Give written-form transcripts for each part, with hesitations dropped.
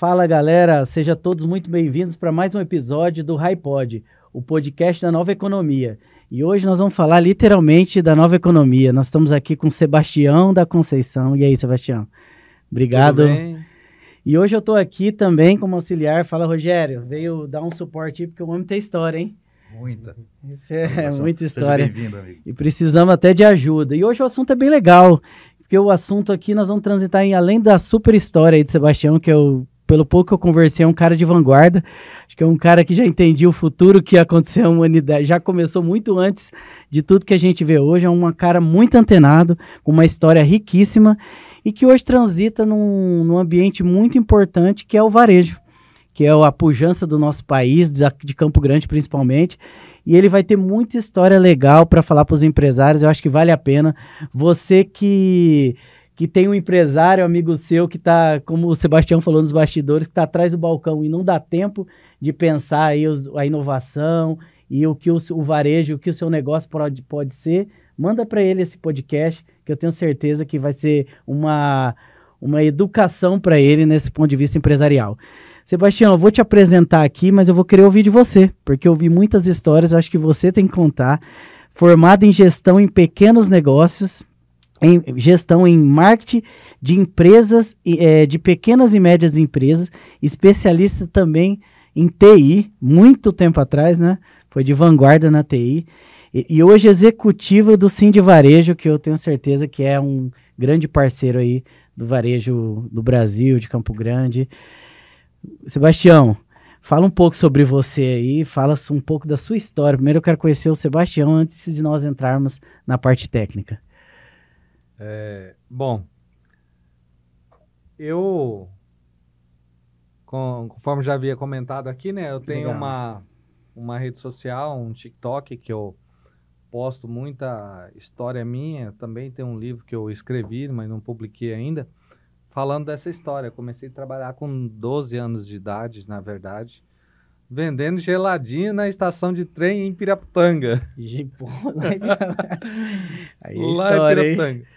Fala galera, sejam todos muito bem-vindos para mais um episódio do HiPod, o podcast da Nova Economia. E hoje nós vamos falar literalmente da Nova Economia. Nós estamos aqui com Sebastião da Conceição. E aí, Sebastião? Obrigado. Tudo bem? E hoje eu estou aqui também como auxiliar. Fala, Rogério, veio dar um suporte aí porque o homem tem história, hein? Muita. Isso é muita história. Seja bem-vindo, amigo. E precisamos até de ajuda. E hoje o assunto é bem legal, porque o assunto aqui nós vamos transitar em além da super história aí de Sebastião, que eu, pelo pouco que eu conversei, é um cara de vanguarda. Acho que é um cara que já entendia o futuro que ia acontecer à humanidade. Já começou muito antes de tudo que a gente vê hoje. É um cara muito antenado, com uma história riquíssima e que hoje transita num ambiente muito importante, que é o varejo, que é a pujança do nosso país, de Campo Grande principalmente. E ele vai ter muita história legal para falar para os empresários. Eu acho que vale a pena. Você que tem um empresário, amigo seu, que está, como o Sebastião falou nos bastidores, que está atrás do balcão e não dá tempo de pensar aí a inovação e o que o varejo, o que o seu negócio pode ser, manda para ele esse podcast, que eu tenho certeza que vai ser uma educação para ele nesse ponto de vista empresarial. Sebastião, eu vou te apresentar aqui, mas eu vou querer ouvir de você, porque eu vi muitas histórias, eu acho que você tem que contar. Formado em gestão em pequenos negócios, em gestão em marketing de empresas, de pequenas e médias empresas, especialista também em TI, muito tempo atrás, né? Foi de vanguarda na TI. E hoje executivo do Sim de Varejo, que eu tenho certeza que é um grande parceiro aí do varejo do Brasil, de Campo Grande. Sebastião, fala um pouco sobre você aí, fala um pouco da sua história. Primeiro eu quero conhecer o Sebastião antes de nós entrarmos na parte técnica. Bom, eu, conforme já havia comentado aqui, né, eu tenho uma rede social, um TikTok, que eu posto muita história minha. Também tem um livro que eu escrevi, mas não publiquei ainda, falando dessa história. Eu comecei a trabalhar com 12 anos de idade, na verdade, vendendo geladinho na estação de trem em Piraputanga. Aí Lá em Piraputanga.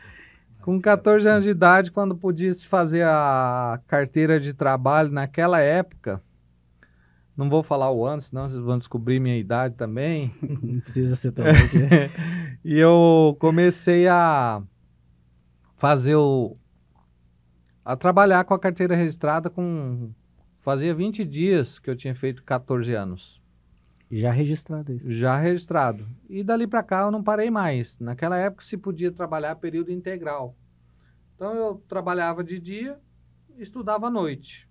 Com 14 anos de idade, quando podia se fazer a carteira de trabalho naquela época, não vou falar o ano, senão vocês vão descobrir minha idade também. Não precisa ser tão grande, né? E eu comecei a fazer a trabalhar com a carteira registrada fazia 20 dias que eu tinha feito 14 anos. Já registrado isso. Já registrado. E dali para cá eu não parei mais. Naquela época se podia trabalhar período integral. Então eu trabalhava de dia e estudava à noite.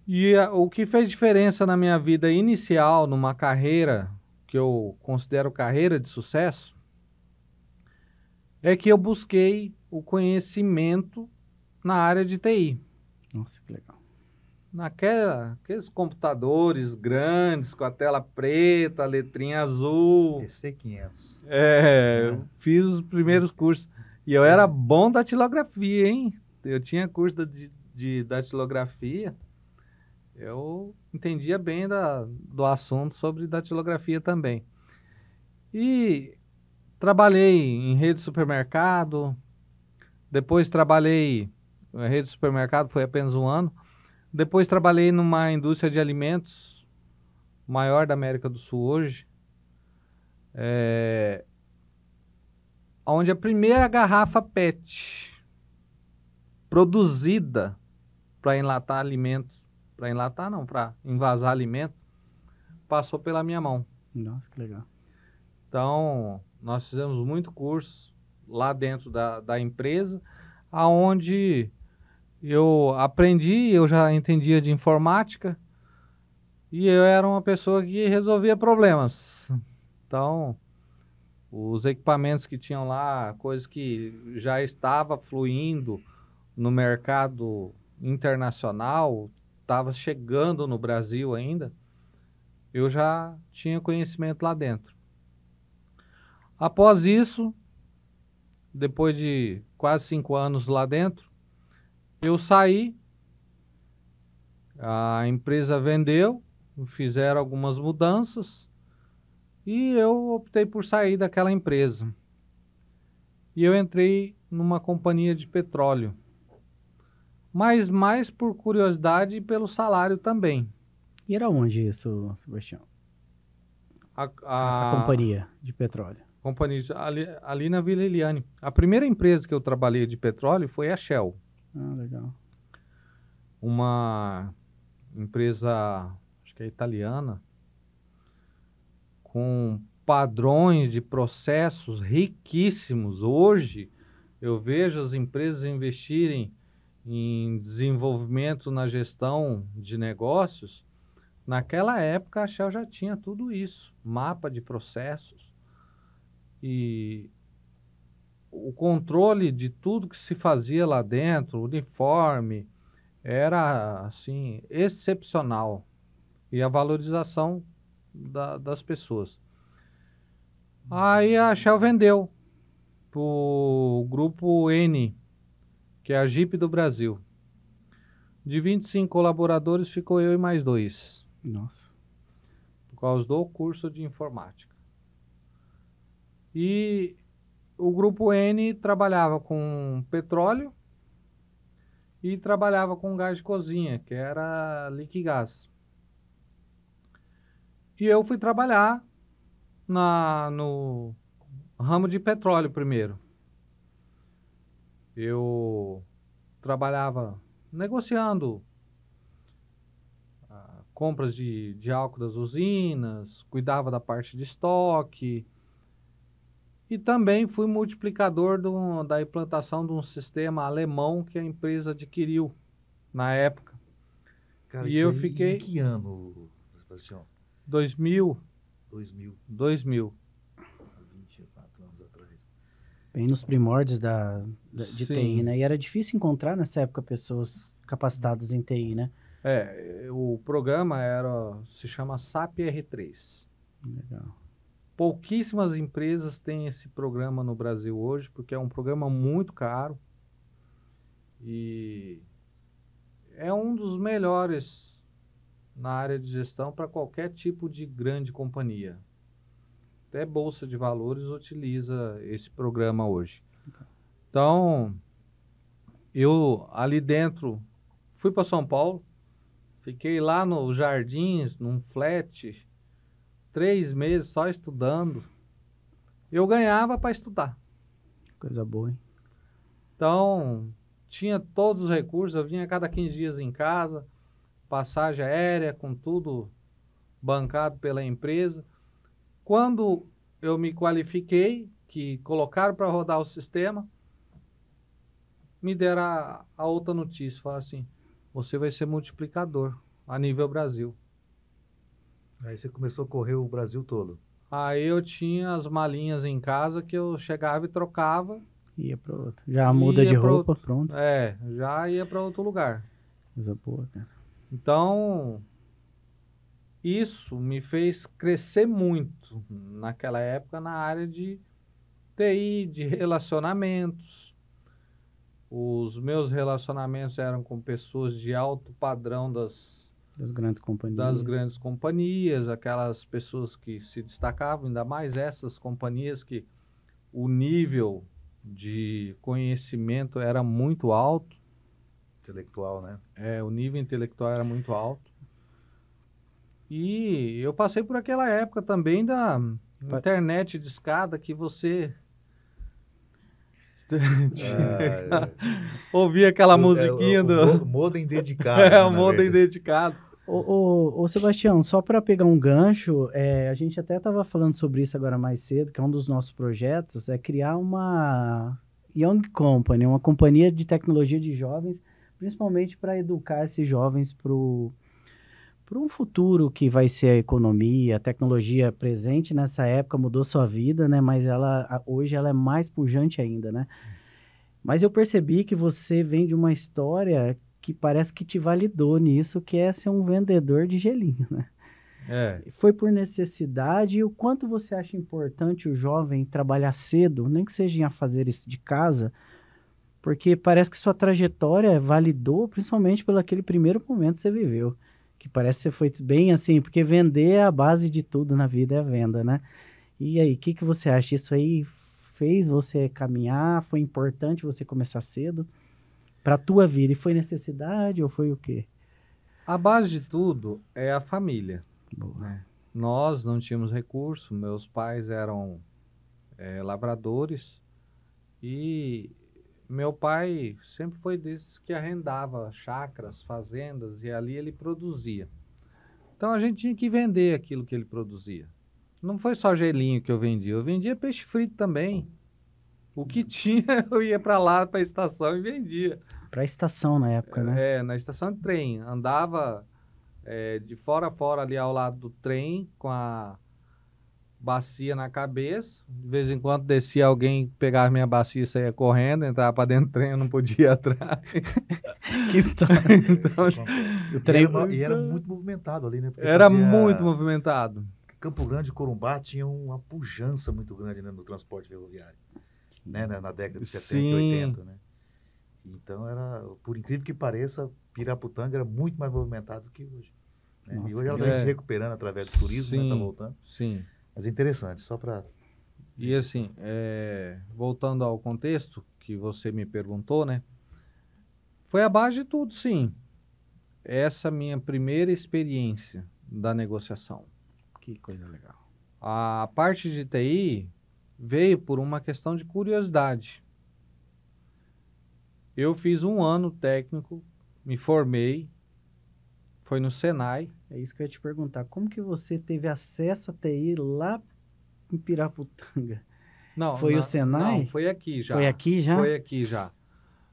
E o que fez diferença na minha vida inicial, numa carreira que eu considero carreira de sucesso, é que eu busquei o conhecimento na área de TI. Nossa, que legal. Aqueles computadores grandes, com a tela preta, a letrinha azul. PC500. Eu fiz os primeiros cursos. E eu era bom da datilografia, hein? Eu tinha curso de datilografia. Eu entendia bem do assunto sobre datilografia também. E trabalhei em rede de supermercado. Depois trabalhei... A rede de supermercado foi apenas um ano. Depois trabalhei numa indústria de alimentos, maior da América do Sul hoje, onde a primeira garrafa PET produzida para enlatar alimentos, para envasar alimento, passou pela minha mão. Nossa, que legal. Então, nós fizemos muito curso lá dentro da empresa, aonde eu aprendi, eu já entendia de informática e eu era uma pessoa que resolvia problemas. Então, os equipamentos que tinham lá, coisas que já estava fluindo no mercado internacional, estava chegando no Brasil ainda, eu já tinha conhecimento lá dentro. Após isso, depois de quase 5 anos lá dentro, eu saí, a empresa vendeu, fizeram algumas mudanças e eu optei por sair daquela empresa. E eu entrei numa companhia de petróleo, mas mais por curiosidade e pelo salário também. E era onde isso, Sebastião? A companhia de petróleo. Companhia ali na Vila Eliane. A primeira empresa que eu trabalhei de petróleo foi a Shell. Ah, legal. Uma empresa, acho que é italiana, com padrões de processos riquíssimos. Hoje, eu vejo as empresas investirem em desenvolvimento na gestão de negócios. Naquela época, a Shell já tinha tudo isso, mapa de processos e o controle de tudo que se fazia lá dentro, uniforme, era assim excepcional, e a valorização das pessoas. Aí a Shell vendeu para o grupo N, que é a Jeep do Brasil. De 25 colaboradores, ficou eu e mais 2. Nossa. Por causa do curso de informática. E o grupo N trabalhava com petróleo e trabalhava com gás de cozinha, que era Liquigás. E eu fui trabalhar no ramo de petróleo primeiro. Eu trabalhava negociando compras de álcool das usinas, cuidava da parte de estoque e também fui multiplicador da implantação de um sistema alemão que a empresa adquiriu na época. Cara, e isso eu aí fiquei... Em que ano, Sebastião? 2000. 2000. 2000. 24 anos atrás. Bem nos primórdios de TI, né? E era difícil encontrar nessa época pessoas capacitadas em TI, né? O programa se chama SAP R3. Legal. Pouquíssimas empresas têm esse programa no Brasil hoje, porque é um programa muito caro e é um dos melhores na área de gestão para qualquer tipo de grande companhia. Até Bolsa de Valores utiliza esse programa hoje. Então, eu ali dentro fui para São Paulo, fiquei lá nos Jardins, num flat, 3 meses só estudando. Eu ganhava para estudar. Coisa boa, hein? Então, tinha todos os recursos, eu vinha a cada 15 dias em casa, passagem aérea, com tudo bancado pela empresa. Quando eu me qualifiquei, que colocaram para rodar o sistema, me deram a outra notícia, falaram assim, você vai ser multiplicador a nível Brasil. Aí você começou a correr o Brasil todo. Aí eu tinha as malinhas em casa que eu chegava e trocava. Ia para outro. Já muda de roupa, pronto. Já ia para outro lugar. Coisa boa, cara. Então, isso me fez crescer muito naquela época na área de TI, de relacionamentos. Os meus relacionamentos eram com pessoas de alto padrão das grandes companhias, aquelas pessoas que se destacavam, ainda mais essas companhias que o nível de conhecimento era muito alto. Intelectual, né? O nível intelectual era muito alto. E eu passei por aquela época também da internet de escada que você... ouvia aquela musiquinha do... modem dedicado. O modem dedicado. Ô, Sebastião, só para pegar um gancho, a gente até estava falando sobre isso agora mais cedo, que é um dos nossos projetos, é criar uma Young Company, uma companhia de tecnologia de jovens, principalmente para educar esses jovens para um futuro que vai ser a economia, a tecnologia presente nessa época mudou sua vida, né? Mas hoje ela é mais pujante ainda, né? Mas eu percebi que você vem de uma história que parece que te validou nisso, que é ser um vendedor de gelinho, né? Foi por necessidade. E o quanto você acha importante o jovem trabalhar cedo, nem que seja a fazer isso de casa, porque parece que sua trajetória validou, principalmente pelo aquele primeiro momento que você viveu, que parece que você foi bem assim, porque vender é a base de tudo na vida, é a venda, né? E aí, o que você acha? Isso aí fez você caminhar? Foi importante você começar cedo Para a tua vida. E foi necessidade ou foi o quê? A base de tudo é a família, Boa. né? Nós não tínhamos recurso, meus pais eram lavradores e meu pai sempre foi desses que arrendava chácaras, fazendas e ali ele produzia. Então a gente tinha que vender aquilo que ele produzia. Não foi só gelinho que eu vendia peixe frito também. O que tinha eu ia para lá, para a estação e vendia. Para a estação na época, né? Na estação de trem. Andava de fora a fora ali ao lado do trem com a bacia na cabeça. De vez em quando descia alguém, pegava minha bacia e saía correndo, entrava para dentro do trem, eu não podia ir atrás. Que história. Então, O trem... E era muito movimentado ali, né? Porque era fazia- muito movimentado. Campo Grande e Corumbá tinha uma pujança muito grande, né, no transporte ferroviário, né, na década de 70 e Sim. 80, né? Então era, por incrível que pareça, Piraputanga era muito mais movimentado que hoje, né? Nossa, E hoje ela é. vem se recuperando através do turismo, né, tá Sim. voltando. Sim. Mas é interessante, só para... E assim, voltando ao contexto que você me perguntou, né? Foi a base de tudo, sim. Essa minha primeira experiência da negociação. Que coisa legal. A parte de TI veio por uma questão de curiosidade. Eu fiz um ano técnico, me formei, foi no Senai. É isso que eu ia te perguntar. Como que você teve acesso a TI lá em Piraputanga? Não, Foi o Senai? Não, foi aqui já. Foi aqui já? Foi aqui já.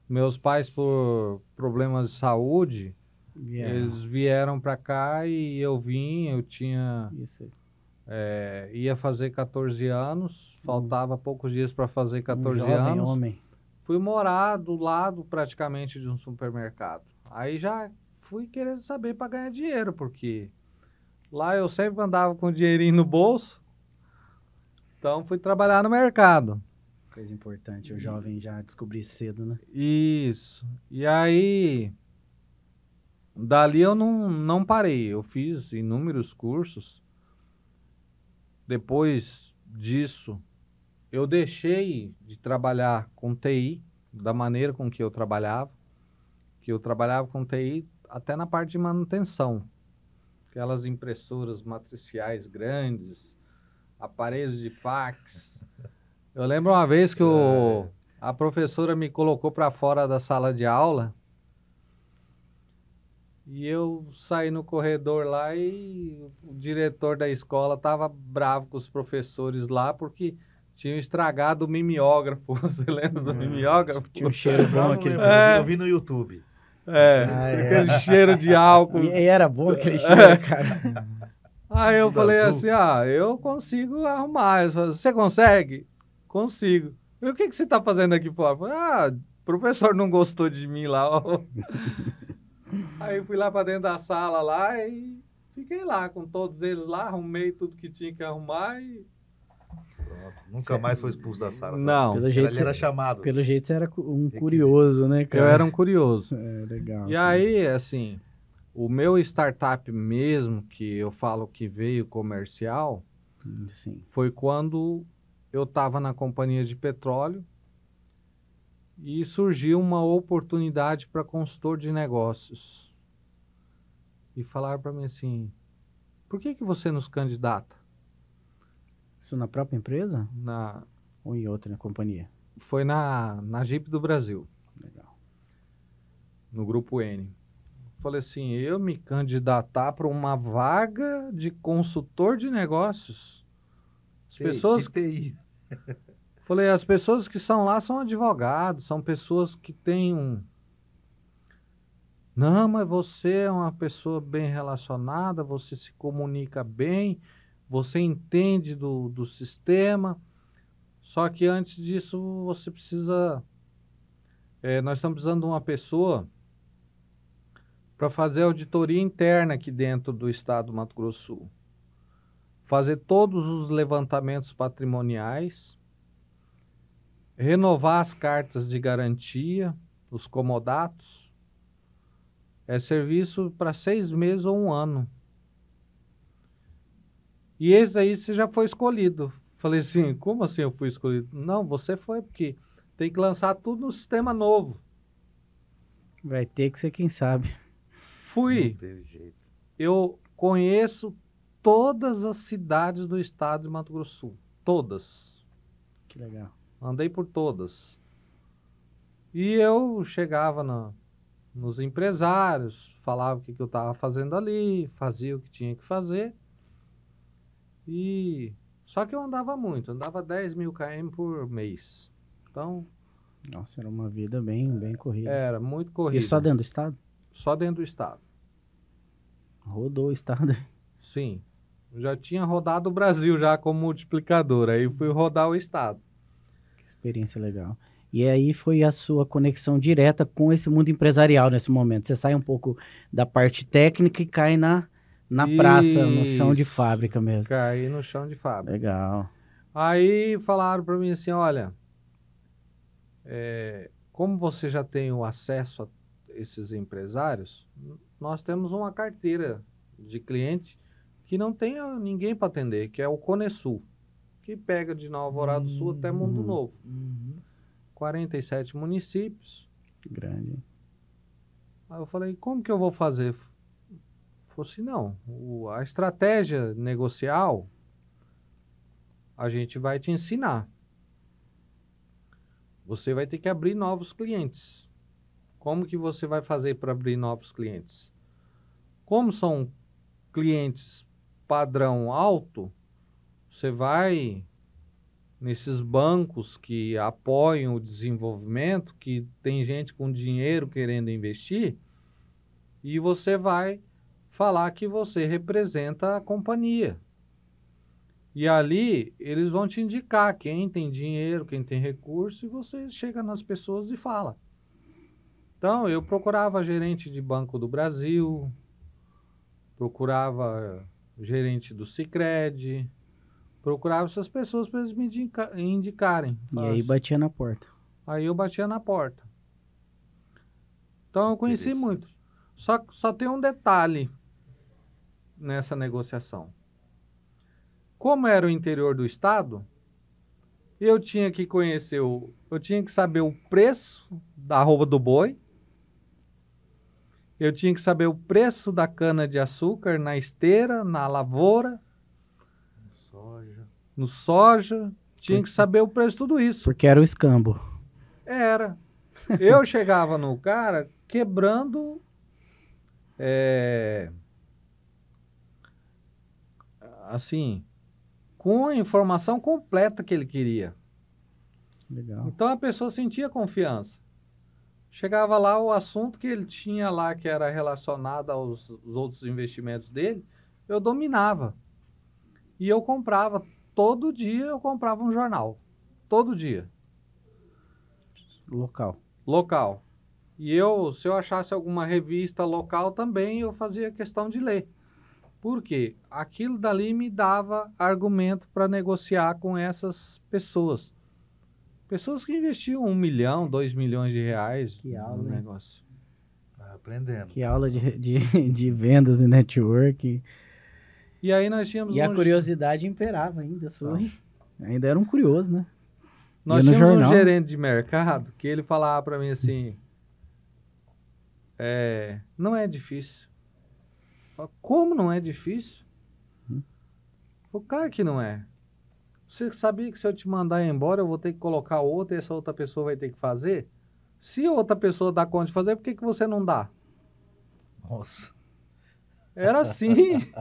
Meus pais, por problemas de saúde, Yeah. eles vieram para cá e eu vim, eu tinha... Isso aí. ia fazer 14 anos, faltava poucos dias para fazer 14 jovem anos. homem. Fui morar do lado praticamente de um supermercado. Aí já fui querendo saber para ganhar dinheiro, porque lá eu sempre andava com dinheirinho no bolso. Então fui trabalhar no mercado. Coisa importante, o jovem já descobrir cedo, né? Isso. E aí, dali eu não parei. Eu fiz inúmeros cursos. Depois disso, eu deixei de trabalhar com TI, da maneira com que eu trabalhava. Que eu trabalhava com TI até na parte de manutenção. Aquelas impressoras matriciais grandes, aparelhos de fax. Eu lembro uma vez que a professora me colocou para fora da sala de aula e eu saí no corredor lá e o diretor da escola estava bravo com os professores lá porque tinham estragado o mimeógrafo. Você lembra do mimeógrafo? Tinha um cheiro bom aquele. Eu vi no YouTube. Aquele cheiro de álcool. E era bom aquele cheiro, cara. Aí eu Tudo falei azul. assim, eu consigo arrumar. Eu falei, você consegue? Consigo. E o que você está fazendo aqui fora? Eu falei, o professor não gostou de mim lá. Ó. Aí eu fui lá para dentro da sala lá e fiquei lá com todos eles lá, arrumei tudo que tinha que arrumar e... Pronto. Nunca mais foi expulso da sala. Não, Pelo Ele jeito, era chamado. pelo jeito você era um curioso, né, cara? eu era um curioso. É, legal. E aí, assim, o meu startup mesmo, que eu falo que veio comercial, Sim. foi quando eu estava na companhia de petróleo e surgiu uma oportunidade para consultor de negócios. E falaram para mim assim, por que você nos candidata? Isso na própria empresa Na, ou em outra companhia? foi na Jeep do Brasil, Legal. no Grupo N. Falei assim, eu me candidatar para uma vaga de consultor de negócios. As pessoas... De TI. Falei, as pessoas que são lá são advogados, são pessoas que têm um... Não, mas você é uma pessoa bem relacionada, você se comunica bem, você entende do sistema, só que antes disso você precisa... nós estamos precisando de uma pessoa para fazer auditoria interna aqui dentro do estado do Mato Grosso do Sul. Fazer todos os levantamentos patrimoniais, renovar as cartas de garantia, os comodatos. É serviço para 6 meses ou 1 ano. E esse aí você já foi escolhido. Falei assim, como assim eu fui escolhido? Não, você foi porque tem que lançar tudo no sistema novo. Vai ter que ser quem sabe. Fui. Não teve jeito. Eu conheço todas as cidades do estado de Mato Grosso do Sul. Todas. Que legal. Andei por todas. E eu chegava nos empresários, falava o que eu estava fazendo ali, fazia o que tinha que fazer. Só que eu andava muito, andava 10.000 km por mês. Então, Nossa, era uma vida bem corrida. era muito E corrida. só dentro do estado? Só dentro do estado. Rodou o estado. Sim. Eu já tinha rodado o Brasil já como multiplicador. Aí fui rodar o estado. Que experiência legal. E aí foi a sua conexão direta com esse mundo empresarial nesse momento. Você sai um pouco da parte técnica e cai na praça, no chão de Isso. fábrica mesmo. Caí no chão de fábrica. Legal. Aí falaram para mim assim, olha, como você já tem o acesso a esses empresários, nós temos uma carteira de cliente que não tem ninguém para atender, que é o Conesul, que pega de Nova Alvorada do Sul até Mundo Novo. 47 municípios. Grande. Aí eu falei, como que eu vou fazer? Falei assim, não, a estratégia negocial a gente vai te ensinar. Você vai ter que abrir novos clientes. Como que você vai fazer para abrir novos clientes? Como são clientes padrão alto, você vai nesses bancos que apoiam o desenvolvimento, que tem gente com dinheiro querendo investir, e você vai falar que você representa a companhia. E ali eles vão te indicar quem tem dinheiro, quem tem recurso, e você chega nas pessoas e fala. Então, eu procurava gerente de Banco do Brasil, procurava gerente do Sicredi, procurava essas pessoas para eles me indicarem. E aí batia na porta. Aí eu batia na porta. Então eu conheci muito. Só tem um detalhe nessa negociação. Como era o interior do estado, eu tinha que conhecer eu tinha que saber o preço da arroba do boi, eu tinha que saber o preço da cana de açúcar na esteira, na lavoura, no soja, tinha que saber o preço de tudo isso. Porque era o escambo. Era. Eu chegava no cara quebrando assim, com a informação completa que ele queria. Legal. Então a pessoa sentia confiança. Chegava lá, o assunto que ele tinha lá, que era relacionado aos outros investimentos dele, eu dominava. E eu comprava, todo dia eu comprava um jornal. Todo dia. Local. E se eu achasse alguma revista local também, eu fazia questão de ler. Por quê? Aquilo dali me dava argumento para negociar com essas pessoas. Pessoas que investiam 1 milhão, 2 milhões de reais no negócio. Aprendendo. Que aula de vendas e network. E aí nós tínhamos... E a curiosidade imperava ainda. Ainda era um curioso, né? Nós tínhamos um gerente de mercado que ele falava para mim assim, não é difícil. Como não é difícil? Claro que não é. Você sabia que se eu te mandar embora, eu vou ter que colocar outra e essa outra pessoa vai ter que fazer? Se a outra pessoa dá conta de fazer, por que você não dá? Nossa. Era assim.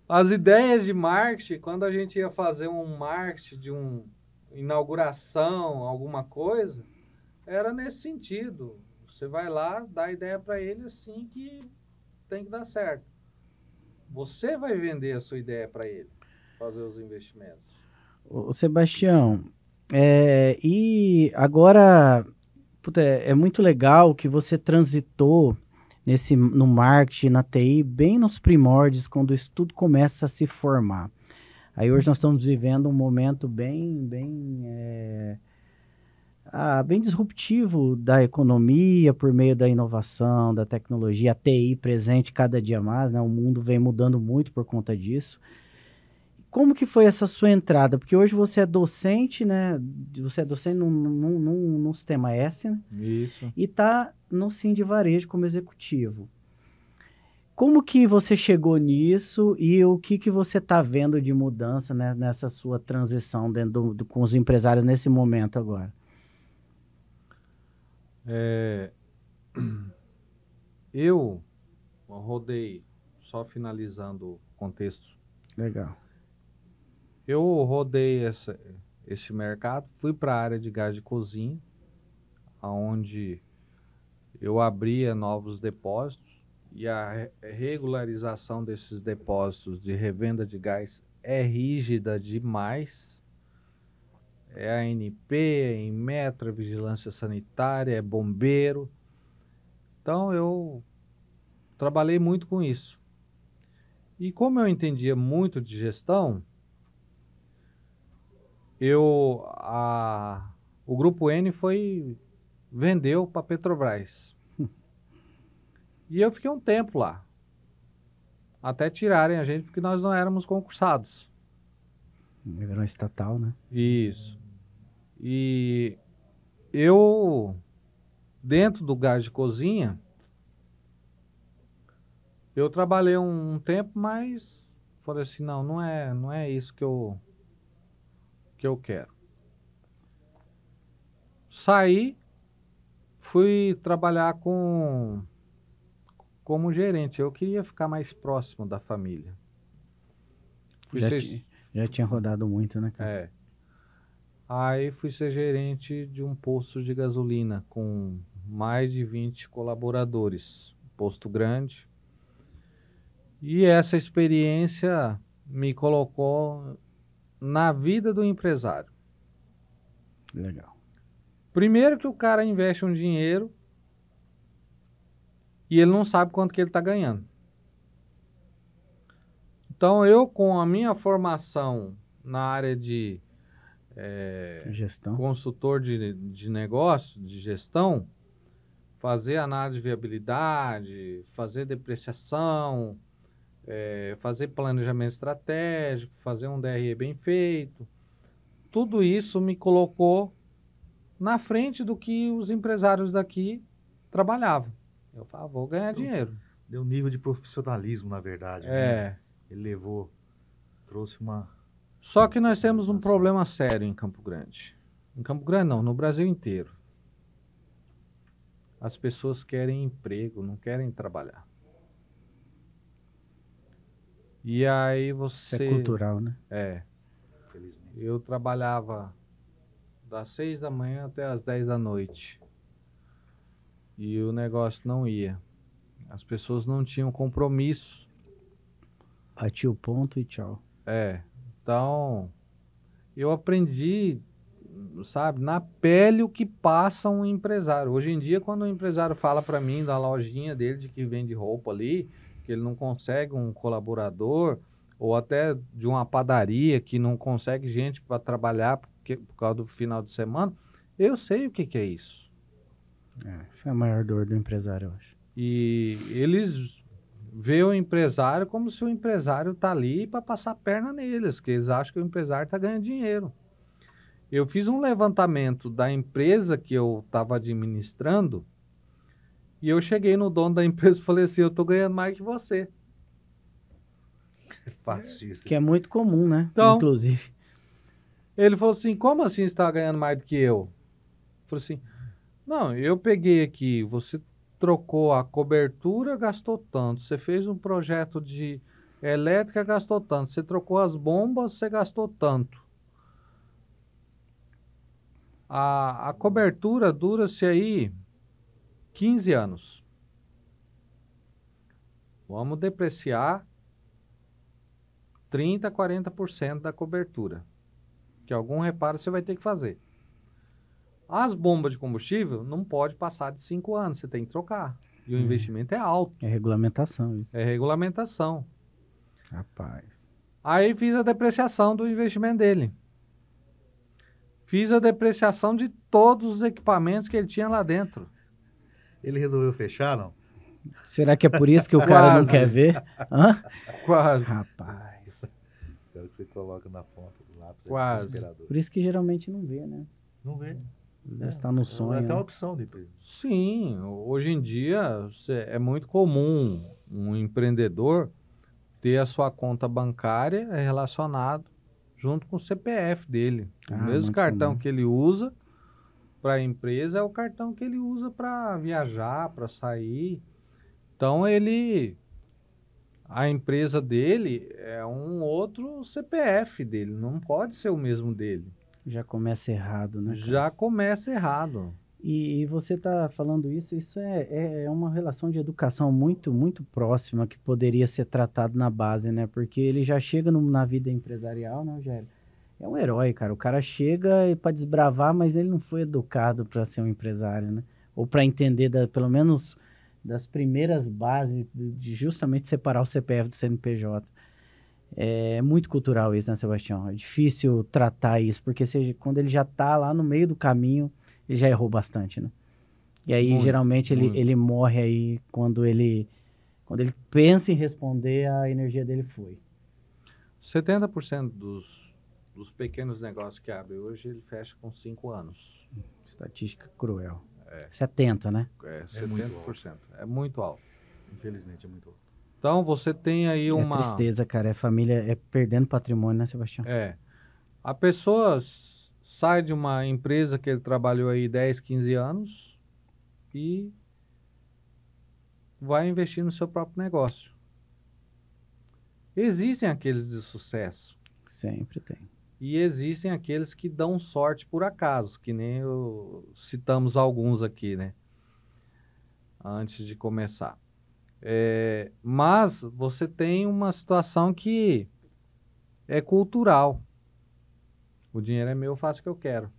As ideias de marketing, quando a gente ia fazer um marketing de uma inauguração, alguma coisa, era nesse sentido. Você vai lá, dá a ideia para ele assim que tem que dar certo. Você vai vender a sua ideia para ele, fazer os investimentos. Ô, Sebastião, e agora, puta, é muito legal que você transitou no marketing, na TI, bem nos primórdios, quando isso tudo começa a se formar. Aí hoje nós estamos vivendo um momento bem disruptivo da economia por meio da inovação, da tecnologia, a TI presente cada dia mais, né? O mundo vem mudando muito por conta disso. como que foi essa sua entrada? Porque hoje você é docente, né? Você é docente num sistema S, né? Isso. E tá no Sim de Varejo como executivo. Como que você chegou nisso e o que você está vendo de mudança, né, nessa sua transição dentro com os empresários nesse momento agora? Eu rodei, só finalizando o contexto, Legal. eu rodei esse mercado, fui para a área de gás de cozinha, onde eu abria novos depósitos e a regularização desses depósitos de revenda de gás é rígida demais. É a ANP, é Inmetro, é Vigilância Sanitária, é bombeiro. Então eu trabalhei muito com isso. E como eu entendia muito de gestão, o Grupo N vendeu para a Petrobras. E eu fiquei um tempo lá, até tirarem a gente, porque nós não éramos concursados. Virou estatal, né? Isso. E eu, dentro do gás de cozinha, eu trabalhei um tempo, mas falei assim, não é isso que eu quero. Saí, fui trabalhar como gerente. Eu queria ficar mais próximo da família. Já tinha rodado muito, né, cara? É. Aí fui ser gerente de um posto de gasolina com mais de 20 colaboradores. Posto grande. E essa experiência me colocou na vida do empresário. Legal. Primeiro que o cara investe um dinheiro e ele não sabe quanto que ele está ganhando. Então eu, com a minha formação na área de Gestão. consultor de negócio, de gestão, fazer análise de viabilidade, fazer depreciação, fazer planejamento estratégico, fazer um DRE bem feito, tudo isso me colocou na frente do que os empresários daqui trabalhavam. Eu falava, vou ganhar dinheiro. Deu um nível de profissionalismo, na verdade. Né? Ele trouxe uma... Só que nós temos um problema sério em Campo Grande. Em Campo Grande não, no Brasil inteiro. As pessoas querem emprego, não querem trabalhar. E aí você... Isso é cultural, né? Infelizmente. Eu trabalhava das 6 da manhã até as 10 da noite. E o negócio não ia. As pessoas não tinham compromisso. Bati o ponto e tchau. Então, eu aprendi, sabe, na pele o que passa um empresário. Hoje em dia, quando um empresário fala para mim da lojinha dele, de que vende roupa ali, que ele não consegue um colaborador, ou até de uma padaria que não consegue gente para trabalhar por causa do final de semana, eu sei o que é isso. Essa é a maior dor do empresário, eu acho. E eles veem o empresário como se o empresário está ali para passar a perna neles, que eles acham que o empresário está ganhando dinheiro. Eu fiz um levantamento da empresa que eu estava administrando e eu cheguei no dono da empresa e falei assim, eu estou ganhando mais que você. É fácil isso. Que é muito comum, né? Então, inclusive. Ele falou assim, como assim você está ganhando mais do que eu? Eu falei assim, não, eu peguei aqui, você trocou a cobertura, gastou tanto. Você fez um projeto de elétrica, gastou tanto. Você trocou as bombas, você gastou tanto. A cobertura dura-se aí 15 anos. Vamos depreciar 30%, 40% da cobertura. Que algum reparo você vai ter que fazer. As bombas de combustível não pode passar de 5 anos, você tem que trocar. E o investimento é alto. É regulamentação isso. É regulamentação. Rapaz. Aí fiz a depreciação do investimento dele. Fiz a depreciação de todos os equipamentos que ele tinha lá dentro. Ele resolveu fechar, não? Será que é por isso que o cara não quer ver? Hã? Quase. Rapaz. você coloca na ponta do lápis. Quase. É desesperador. Por isso que geralmente não vê, né? Não vê. Às vezes está no sonho. É até uma né? opção de empresa. Sim, hoje em dia é muito comum um empreendedor ter a sua conta bancária relacionado junto com o CPF dele. O mesmo muito cartão comum. que ele usa para a empresa é o cartão que ele usa para viajar, para sair. Então a empresa dele é um outro CPF dele, não pode ser o mesmo dele. Já começa errado, né? cara? Já começa errado. E você está falando isso é uma relação de educação muito, muito próxima que poderia ser tratado na base, né? Porque ele já chega na vida empresarial, né, Rogério? É um herói, cara. O cara chega para desbravar, mas ele não foi educado para ser um empresário, né? Ou para entender, pelo menos, das primeiras bases de justamente separar o CPF do CNPJ. É muito cultural isso, né, Sebastião? É difícil tratar isso, porque quando ele já está lá no meio do caminho, ele já errou bastante, né? E aí, Muito, geralmente, muito. ele morre aí quando ele pensa em responder, a energia dele foi. 70% dos pequenos negócios que abrem hoje, ele fecha com 5 anos. Estatística cruel. 70, né? É É muito 70%. É muito alto. Infelizmente, é muito alto. Então, você tem aí uma... É tristeza, cara. É família, é perdendo patrimônio, né, Sebastião? A pessoa sai de uma empresa que ele trabalhou aí 10, 15 anos e vai investir no seu próprio negócio. Existem aqueles de sucesso Sempre tem. e existem aqueles que dão sorte por acaso, que nem citamos alguns aqui, né? Antes de começar. Mas você tem uma situação que é cultural. O dinheiro é meu, eu faço o que eu quero.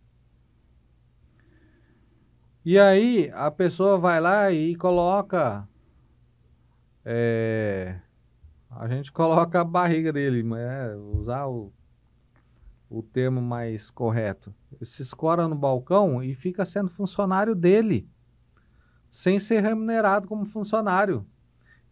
E aí a pessoa vai lá e coloca... a gente coloca a barriga dele, usar o termo mais correto. Ele se escora no balcão e fica sendo funcionário dele, sem ser remunerado como funcionário.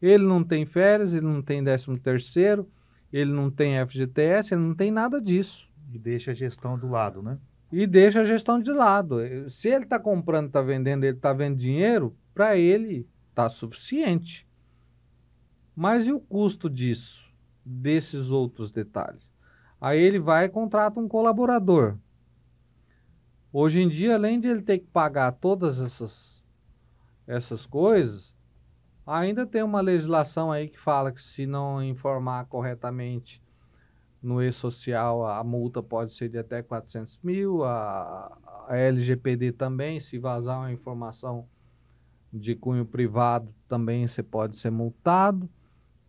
Ele não tem férias, ele não tem 13º, ele não tem FGTS, ele não tem nada disso. E deixa a gestão do lado, né? E deixa a gestão de lado. Se ele está comprando, está vendendo, ele está vendo dinheiro, para ele está suficiente. Mas e o custo disso? Desses outros detalhes? Aí ele vai e contrata um colaborador. Hoje em dia, além de ele ter que pagar todas essas coisas, ainda tem uma legislação aí que fala que se não informar corretamente no e-social, a multa pode ser de até 400 mil, a LGPD também, se vazar uma informação de cunho privado, também você pode ser multado.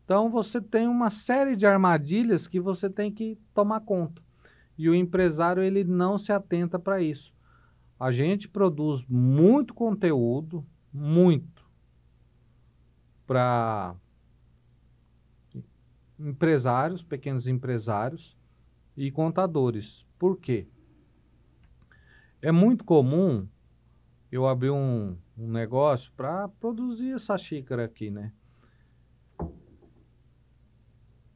Então, você tem uma série de armadilhas que você tem que tomar conta. E o empresário, ele não se atenta para isso. A gente produz muito conteúdo, muito, para empresários, pequenos empresários e contadores. Por quê? É muito comum eu abrir um negócio para produzir essa xícara aqui, né?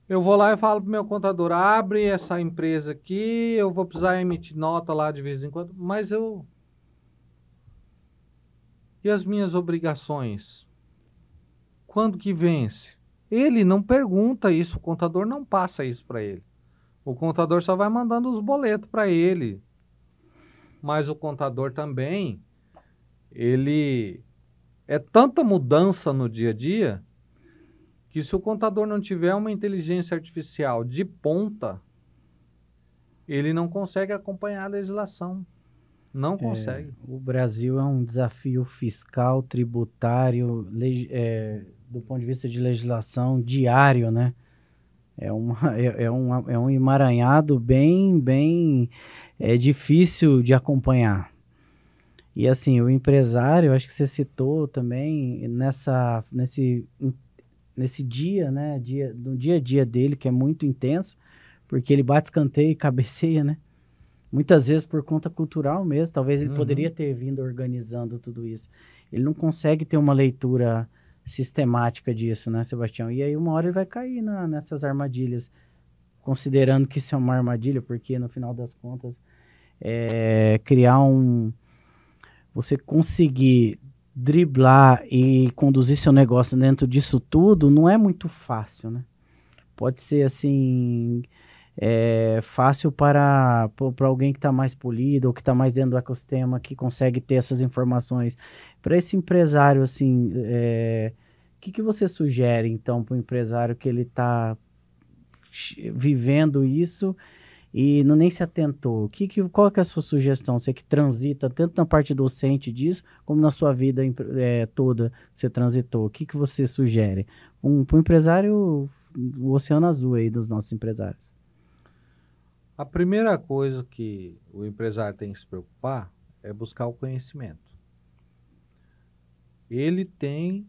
Eu vou lá e falo pro meu contador, abre essa empresa aqui, eu vou precisar emitir nota lá de vez em quando, mas E as minhas obrigações? Quando que vence? Ele não pergunta isso, o contador não passa isso para ele. O contador só vai mandando os boletos para ele. Mas o contador também, ele é tanta mudança no dia a dia, que se o contador não tiver uma inteligência artificial de ponta, ele não consegue acompanhar a legislação. Não consegue. O Brasil é um desafio fiscal, tributário, do ponto de vista de legislação, diário, né? É um emaranhado bem difícil de acompanhar. E assim, o empresário, acho que você citou também, nesse dia, né? No dia a dia dele, que é muito intenso, porque ele bate escanteio e cabeceia, né? Muitas vezes por conta cultural mesmo, talvez ele poderia ter vindo organizando tudo isso. Ele não consegue ter uma leitura sistemática disso, né, Sebastião? E aí uma hora ele vai cair nessas armadilhas. considerando que isso é uma armadilha, porque no final das contas, criar você conseguir driblar e conduzir seu negócio dentro disso tudo não é muito fácil, né? Pode ser assim, fácil para alguém que está mais polido ou que está mais dentro do ecossistema, que consegue ter essas informações. Para esse empresário, assim, o que você sugere, então, para o empresário que ele está vivendo isso e nem se atentou? Qual que é a sua sugestão? Você que transita tanto na parte docente disso, como na sua vida toda, você transitou. O que você sugere? Para o empresário, o oceano azul aí dos nossos empresários. A primeira coisa que o empresário tem que se preocupar é buscar o conhecimento. Ele tem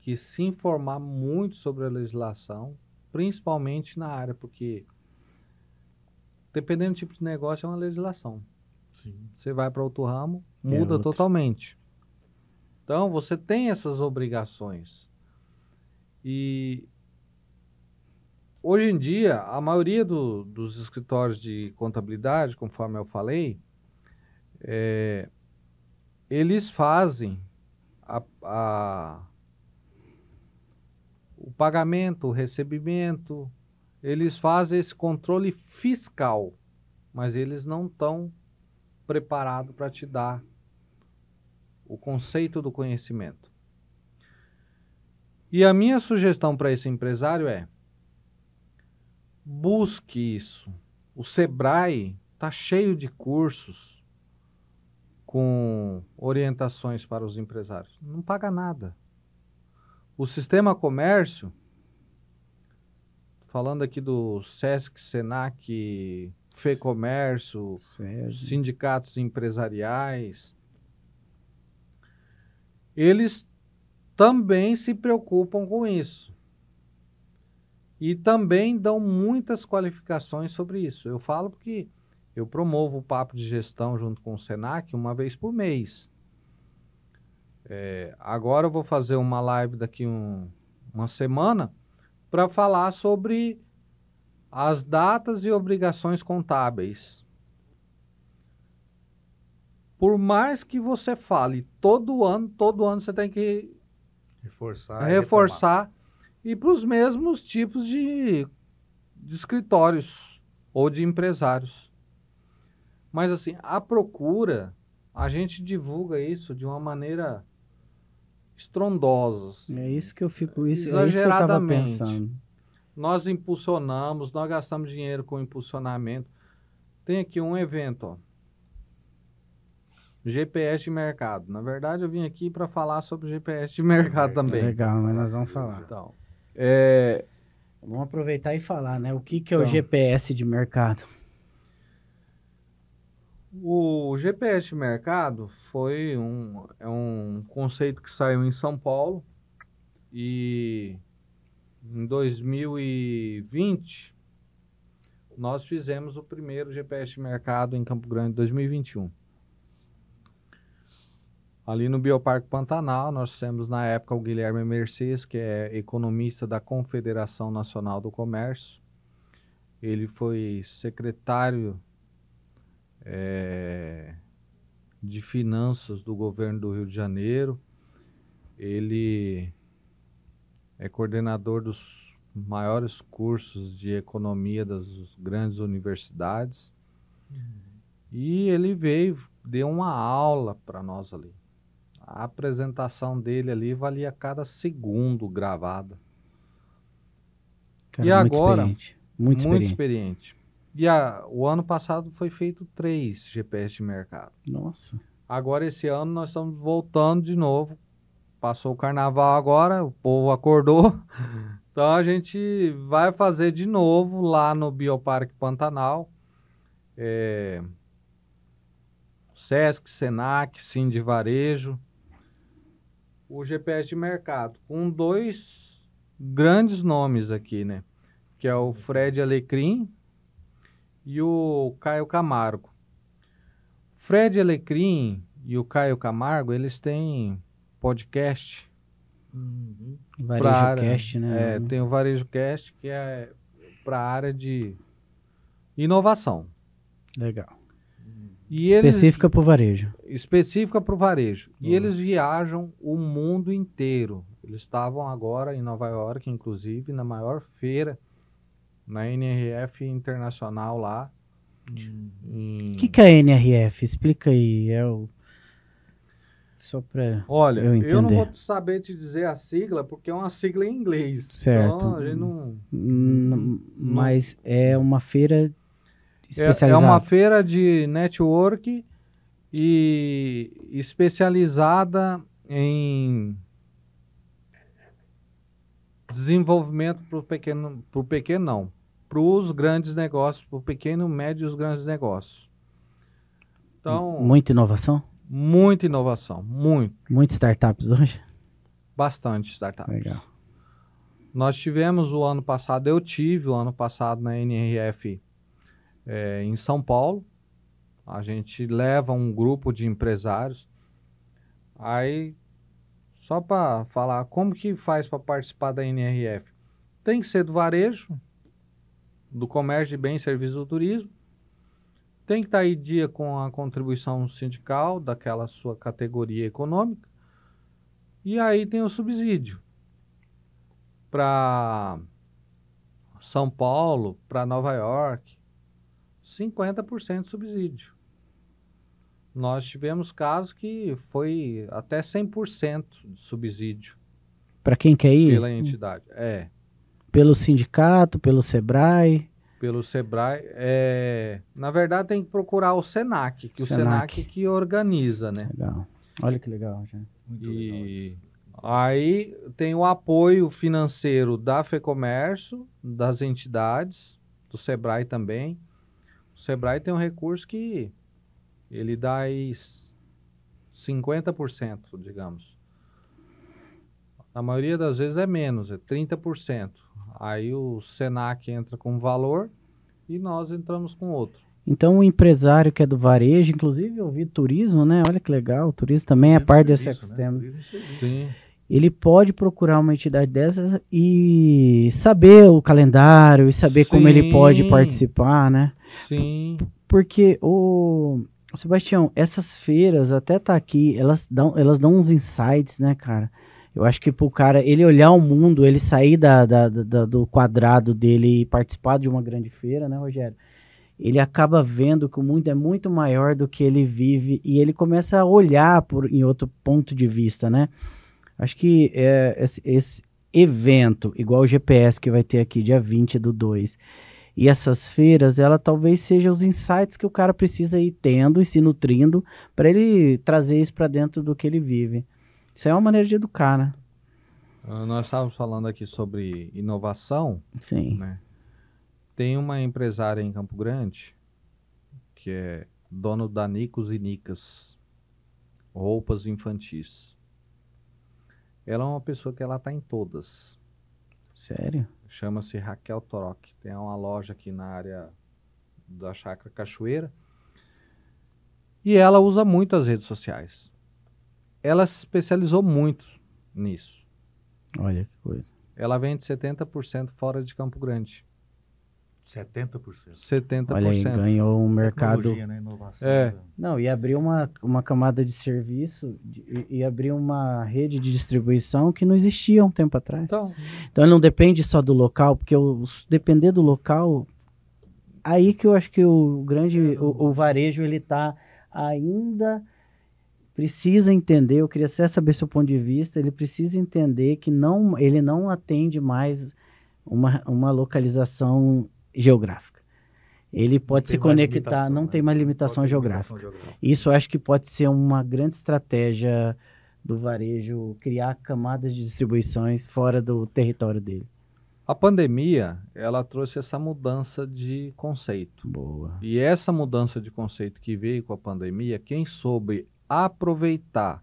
que se informar muito sobre a legislação, principalmente na área, porque dependendo do tipo de negócio, é uma legislação. Sim. Você vai para outro ramo, muda totalmente. Então, você tem essas obrigações. E hoje em dia, a maioria dos escritórios de contabilidade, conforme eu falei, eles fazem o pagamento, o recebimento, eles fazem esse controle fiscal, mas eles não estão preparados para te dar o conceito do conhecimento. E a minha sugestão para esse empresário é: busque isso. O Sebrae está cheio de cursos com orientações para os empresários. Não paga nada. O Sistema Comércio, falando aqui do Sesc, Senac, FEComércio, sindicatos empresariais, eles também se preocupam com isso. E também dão muitas qualificações sobre isso. Eu falo porque eu promovo o Papo de Gestão junto com o Senac uma vez por mês. Agora eu vou fazer uma live daqui uma semana para falar sobre as datas e obrigações contábeis. Por mais que você fale todo ano você tem que reforçar e para os mesmos tipos de escritórios ou de empresários. Mas assim, a procura, a gente divulga isso de uma maneira estrondosa. Assim, é isso que eu fico, exageradamente. É isso que eu tava pensando. Nós impulsionamos, nós gastamos dinheiro com impulsionamento. Tem aqui um evento, ó. GPS de mercado. Na verdade, eu vim aqui para falar sobre GPS de mercado também. Legal, mas nós vamos falar. Então, vamos aproveitar e falar, né? O que é o GPS de mercado? O GPS de mercado foi um conceito que saiu em São Paulo e em 2020 nós fizemos o primeiro GPS de mercado em Campo Grande, 2021. Ali no Bioparque Pantanal, nós temos na época o Guilherme Mercedes, que é economista da Confederação Nacional do Comércio. Ele foi secretário de Finanças do governo do Rio de Janeiro. Ele é coordenador dos maiores cursos de economia das grandes universidades. E ele deu uma aula para nós ali. A apresentação dele ali valia cada segundo gravada. Cara, e muito agora, experiente. Muito experiente. E o ano passado foi feito 3 GPS de mercado. Nossa. Agora, esse ano, nós estamos voltando de novo. Passou o carnaval agora, o povo acordou. Então, a gente vai fazer de novo lá no Bioparque Pantanal. Sesc, Senac, Sindivarejo. O GPS de mercado, com 2 grandes nomes aqui, né? Que é o Fred Alecrim e o Caio Camargo. Fred Alecrim e o Caio Camargo, eles têm podcast. VarejoCast, né? Tem o VarejoCast, que é para a área de inovação. Legal. E Específica para o varejo. Específica para o varejo. E eles viajam o mundo inteiro. Eles estavam agora em Nova York, inclusive, na maior feira, na NRF Internacional lá. O que é a NRF? Explica aí. Só para Olha, eu entender. eu não vou saber te dizer a sigla, porque é uma sigla em inglês. Certo. Então, a gente não... Mas é uma feira É especializada. uma feira de network e especializada em desenvolvimento para os grandes negócios, para o pequeno, médio e os grandes negócios. Então, Muita inovação? muita inovação, Muitas startups hoje? bastante startups. Legal. Nós tivemos o ano passado, eu tive o ano passado na NRF em São Paulo. A gente leva um grupo de empresários. Aí, só para falar, como que faz para participar da NRF? Tem que ser do varejo, do comércio de bens, serviços do turismo. Tem que estar em dia com a contribuição sindical daquela sua categoria econômica. E aí tem o subsídio. Para São Paulo, para Nova York, 50% de subsídio. Nós tivemos casos que foi até 100% de subsídio Para quem quer ir? pela entidade. Pelo sindicato, pelo Sebrae? Pelo Sebrae. Na verdade, tem que procurar o Senac, que o Senac que organiza, né? Legal. Olha que legal, já. Muito legal. Aí tem o apoio financeiro da FEComércio, das entidades, do Sebrae também. O Sebrae tem um recurso que ele dá aí 50%, digamos. Na maioria das vezes é menos, é 30%. Aí o Senac entra com um valor e nós entramos com outro. Então o empresário que é do varejo, inclusive eu vi turismo, né? Olha que legal, o turismo também é parte desse ecossistema. Sim. Ele pode procurar uma entidade dessas e saber o calendário e saber como ele pode participar, né? Sim. Porque Sebastião, essas feiras até tá aqui, elas dão uns insights, né, cara? Eu acho que pro cara, ele olhar o mundo, ele sair do quadrado dele e participar de uma grande feira, né, Rogério? Ele acaba vendo que o mundo é muito maior do que ele vive e ele começa a olhar em outro ponto de vista, né? Acho que esse evento, igual o GPS que vai ter aqui dia 20/2, e essas feiras, ela talvez seja os insights que o cara precisa ir tendo e se nutrindo para ele trazer isso para dentro do que ele vive. Isso é uma maneira de educar, né? Nós estávamos falando aqui sobre inovação. Sim. Né? Tem uma empresária em Campo Grande que é dono da Nicos e Nicas, roupas infantis. Ela é uma pessoa que ela está em todas. Sério? Chama-se Raquel Torok. Tem uma loja aqui na área da Chácara Cachoeira. E ela usa muito as redes sociais. Ela se especializou muito nisso. Olha que coisa. Ela vende 70% fora de Campo Grande. 70%. 70%. Olha aí, ganhou um mercado. Tecnologia, né? Inovação. Não, e abriu uma camada de serviço e abriu uma rede de distribuição que não existia um tempo atrás. Então ele não depende só do local, porque depender do local, aí que eu acho que o varejo ele tá ainda precisa entender, eu queria até saber seu ponto de vista, ele precisa entender que ele não atende mais uma localização geográfica. Ele pode se conectar, não tem mais limitação geográfica. Isso eu acho que pode ser uma grande estratégia do varejo, criar camadas de distribuições fora do território dele. A pandemia, ela trouxe essa mudança de conceito. Boa. E essa mudança de conceito que veio com a pandemia, quem soube aproveitar,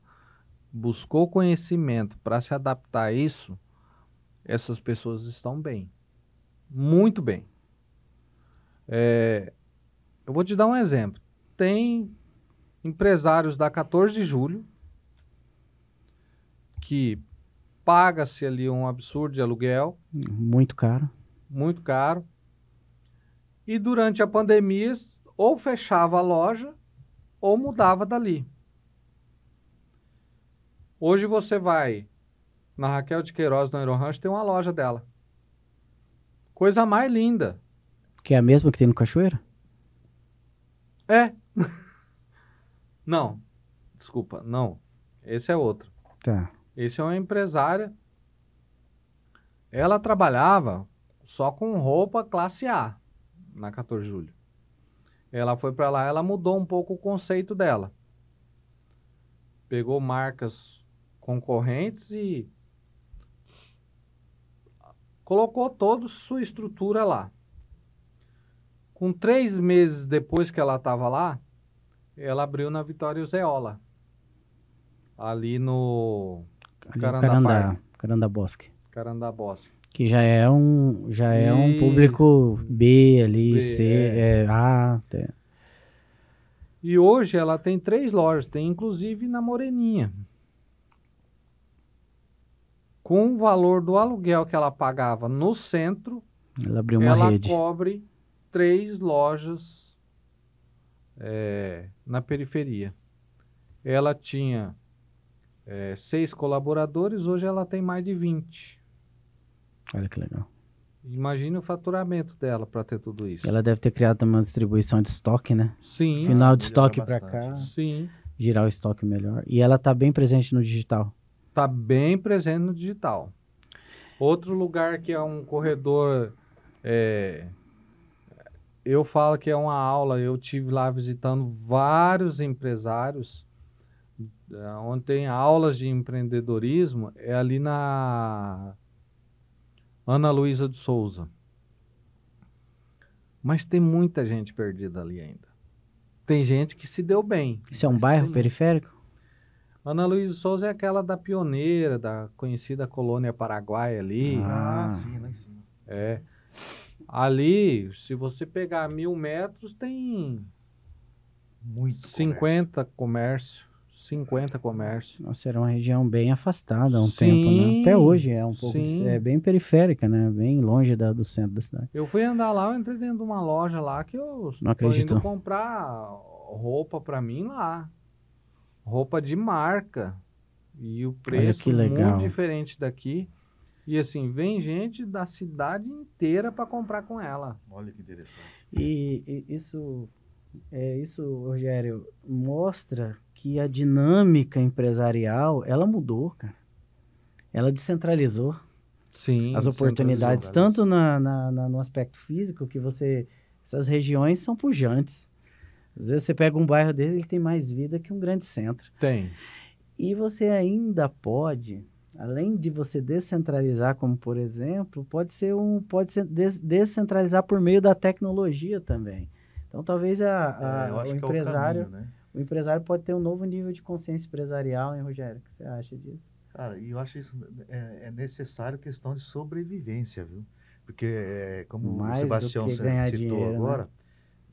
buscou conhecimento para se adaptar a isso, essas pessoas estão bem. Muito bem. Eu vou te dar um exemplo. Tem empresários da 14 de julho que paga-se ali um absurdo de aluguel. Muito caro. Muito caro. E durante a pandemia, ou fechava a loja, ou mudava dali. Hoje você vai na Raquel de Queiroz, no Aerorancho, tem uma loja dela. Coisa mais linda. Que é a mesma que tem no Cachoeira? É. Não, desculpa, não. Esse é outro. Tá. Esse é uma empresária. Ela trabalhava só com roupa classe A na 14 de julho. Ela foi para lá, ela mudou um pouco o conceito dela. Pegou marcas concorrentes e colocou toda sua estrutura lá. Com 3 meses depois que ela estava lá, ela abriu na Vitória Zeola. Ali no Ali é o Carandá Carandá Bosque. Carandá Bosque. Que já é um Isso. público B ali, B, C, A. Até. E hoje ela tem 3 lojas, tem inclusive na Moreninha. Com o valor do aluguel que ela pagava no centro, Ela abriu uma ela rede. cobre 3 lojas na periferia. Ela tinha 6 colaboradores, hoje ela tem mais de 20. Olha que legal. Imagina o faturamento dela para ter tudo isso. Ela deve ter criado também uma distribuição de estoque, né? Sim, Final de melhora estoque pra bastante. cá, sim. girar o estoque melhor. E ela tá bem presente no digital. Está bem presente no digital. Outro lugar que é um corredor, eu falo que é uma aula, eu tive lá visitando vários empresários, onde tem aulas de empreendedorismo, é ali na Ana Luísa de Souza. Mas tem muita gente perdida ali ainda. Tem gente que se deu bem. Isso é um mas bairro tem- periférico? Ana Luísa de Souza é aquela da Pioneira, da conhecida colônia Paraguai ali. Ah, Ah. sim, lá em cima. Ali, se você pegar 1.000 metros, tem Muito 50 comércio. 50 comércio. Nossa, era uma região bem afastada há um Sim, tempo, né? Até hoje é um pouco, sim. é bem periférica, né? Bem longe do centro da cidade. Eu fui andar lá, eu entrei dentro de uma loja lá que eu Não tô acredito. indo comprar roupa pra mim lá. Roupa de marca. E o preço que legal. muito diferente daqui. E assim, vem gente da cidade inteira pra comprar com ela. Olha que interessante. E isso, Rogério, mostra que a dinâmica empresarial, ela mudou, cara. Ela descentralizou Sim. as oportunidades, tanto no aspecto físico, que essas regiões são pujantes. Às vezes você pega um bairro desse, ele tem mais vida que um grande centro. Tem. E você ainda pode, além de você descentralizar, como por exemplo, pode ser descentralizar por meio da tecnologia também. Então talvez Eu acho o que empresário, é o caminho, né? o empresário pode ter um novo nível de consciência empresarial, hein, Rogério? O que você acha disso? Cara, e eu acho isso é necessário questão de sobrevivência, viu? Porque, como Mais o do Sebastião que ganhar citou dinheiro, agora, né?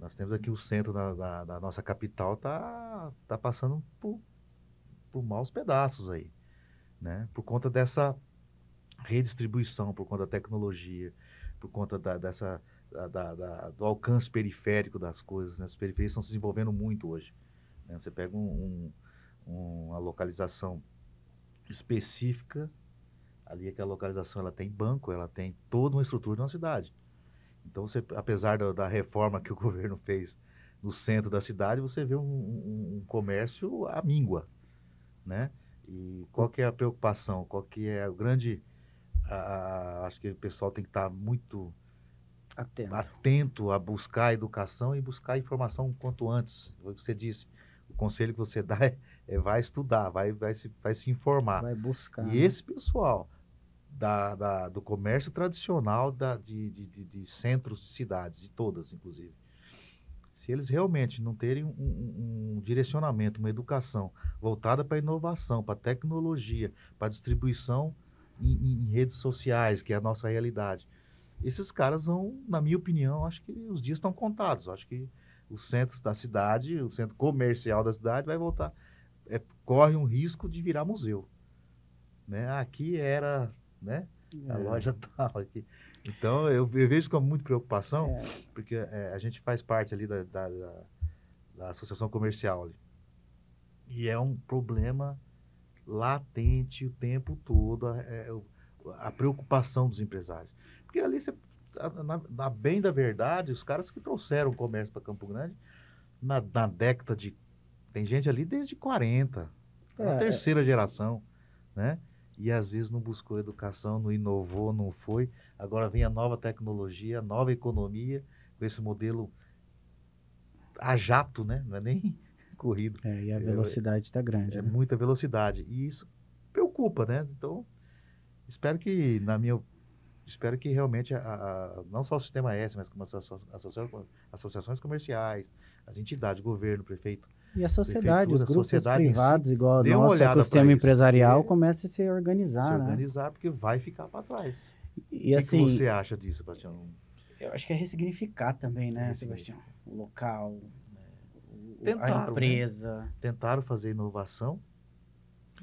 nós temos aqui o centro da nossa capital tá passando por maus pedaços aí, né? Por conta dessa redistribuição, por conta da tecnologia, por conta do alcance periférico das coisas, né? As periferias estão se desenvolvendo muito hoje, né? Você pega uma localização específica, ali aquela localização ela tem banco, ela tem toda uma estrutura de uma cidade. Então, apesar da reforma que o governo fez no centro da cidade, você vê um comércio à míngua, né? E qual que é a preocupação? Qual que é o grande... acho que o pessoal tem que estar muito atento a buscar a educação e buscar a informação o quanto antes. Foi o que você disse. O conselho que você dá vai estudar, vai se informar. Vai buscar. E esse pessoal do comércio tradicional de centros de cidades, de todas, inclusive, se eles realmente não terem um direcionamento, uma educação voltada para a inovação, para a tecnologia, para a distribuição em redes sociais, que é a nossa realidade, esses caras vão, na minha opinião, acho que os dias estão contados. Acho que os centros da cidade, o centro comercial da cidade vai voltar, corre um risco de virar museu, né? Aqui era, né? A loja tal aqui. Então, eu vejo com muita preocupação, porque a gente faz parte ali da associação comercial ali. E é um problema latente o tempo todo, a preocupação dos empresários. Porque ali, na bem da verdade, os caras que trouxeram o comércio para Campo Grande, na década de... Tem gente ali desde 40, na terceira geração, né? E às vezes não buscou educação, não inovou, não foi. Agora vem a nova tecnologia, a nova economia, com esse modelo a jato, né? Não é nem corrido. E a velocidade está grande. É né? muita velocidade. E isso preocupa, né? Então, espero que, espero que realmente não só o Sistema S, mas como as associações comerciais, as entidades, governo, prefeito, e a sociedade, os grupos privados, si, igual o nosso ecossistema empresarial, começa a se organizar. Se organizar, porque vai ficar para trás. E o assim, que você acha disso, Sebastião? Eu acho que é ressignificar também, né, Sebastião? O local, a empresa. Né? Tentaram fazer inovação,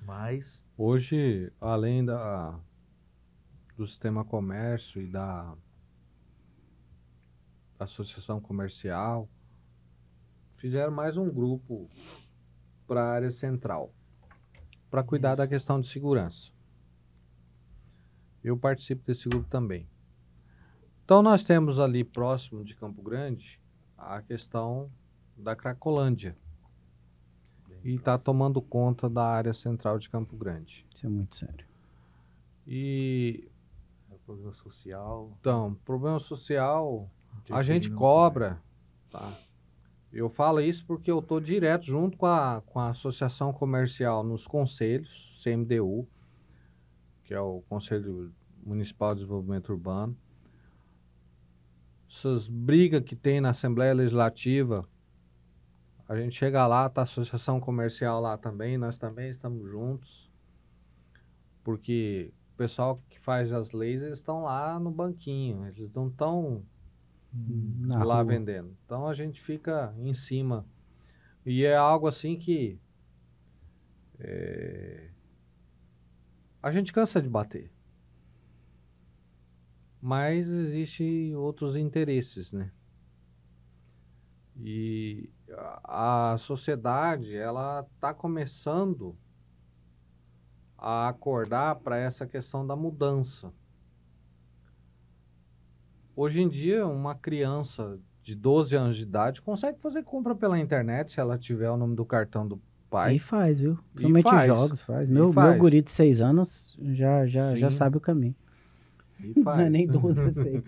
mas... Hoje, além do sistema comércio e da associação comercial, fizeram mais um grupo para a área central, para cuidar da questão de segurança. Eu participo desse grupo também. Então, nós temos ali próximo de Campo Grande a questão da Cracolândia. E está tomando conta da área central de Campo Grande. Isso é muito sério. E... é o problema social. Então, problema social, a gente cobra, tá? Eu falo isso porque eu estou direto junto com a associação comercial nos conselhos, CMDU, que é o Conselho Municipal de Desenvolvimento Urbano. Essas brigas que tem na Assembleia Legislativa, a gente chega lá, tá a associação comercial lá também, nós também estamos juntos, porque o pessoal que faz as leis, eles estão lá no banquinho, eles não estão lá vendendo. Então a gente fica em cima. E é algo assim que a gente cansa de bater. Mas existem outros interesses, né? E a sociedade, ela está começando a acordar para essa questão da mudança. Hoje em dia, uma criança de 12 anos de idade consegue fazer compra pela internet se ela tiver o nome do cartão do pai. E faz, viu? Principalmente jogos, faz. Meu guri de 6 anos já sabe o caminho. E faz. Não é nem 12 a 6.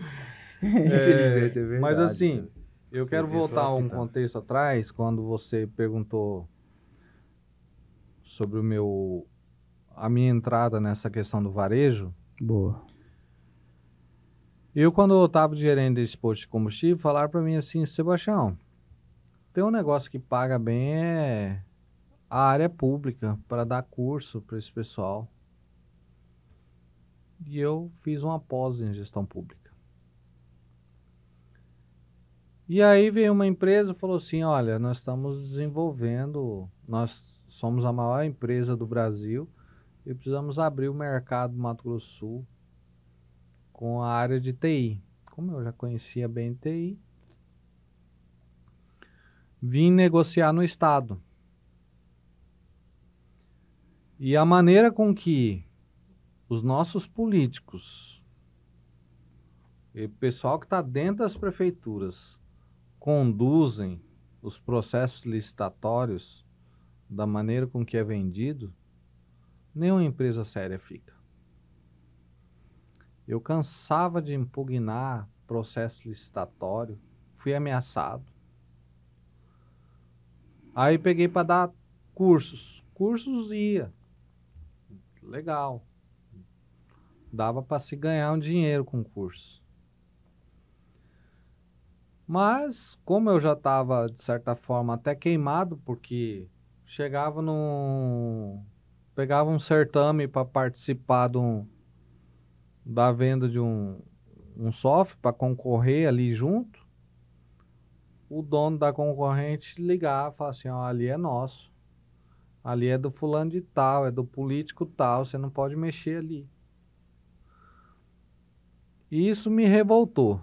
Infelizmente, é verdade. Mas assim, eu quero voltar a um contexto atrás, quando você perguntou sobre a minha entrada nessa questão do varejo. Boa. Eu, quando eu estava gerente desse posto de combustível, falaram para mim assim: Sebastião, tem um negócio que paga bem, é a área pública, para dar curso para esse pessoal. E eu fiz uma pós em gestão pública. E aí veio uma empresa e falou assim: olha, nós estamos desenvolvendo, nós somos a maior empresa do Brasil e precisamos abrir o mercado do Mato Grosso do Sul com a área de TI. Como eu já conhecia bem TI, vim negociar no Estado. E a maneira com que os nossos políticos e o pessoal que está dentro das prefeituras conduzem os processos licitatórios da maneira com que é vendido, nenhuma empresa séria fica. Eu cansava de impugnar processo licitatório, fui ameaçado. Aí peguei para dar cursos. Cursos ia. Legal. Dava para se ganhar um dinheiro com curso. Mas, como eu já estava, de certa forma, até queimado, porque chegava pegava um certame para participar da venda de um software para concorrer ali junto, o dono da concorrente ligava e falava assim: ó, ali é nosso, ali é do fulano de tal, é do político tal, você não pode mexer ali. E isso me revoltou,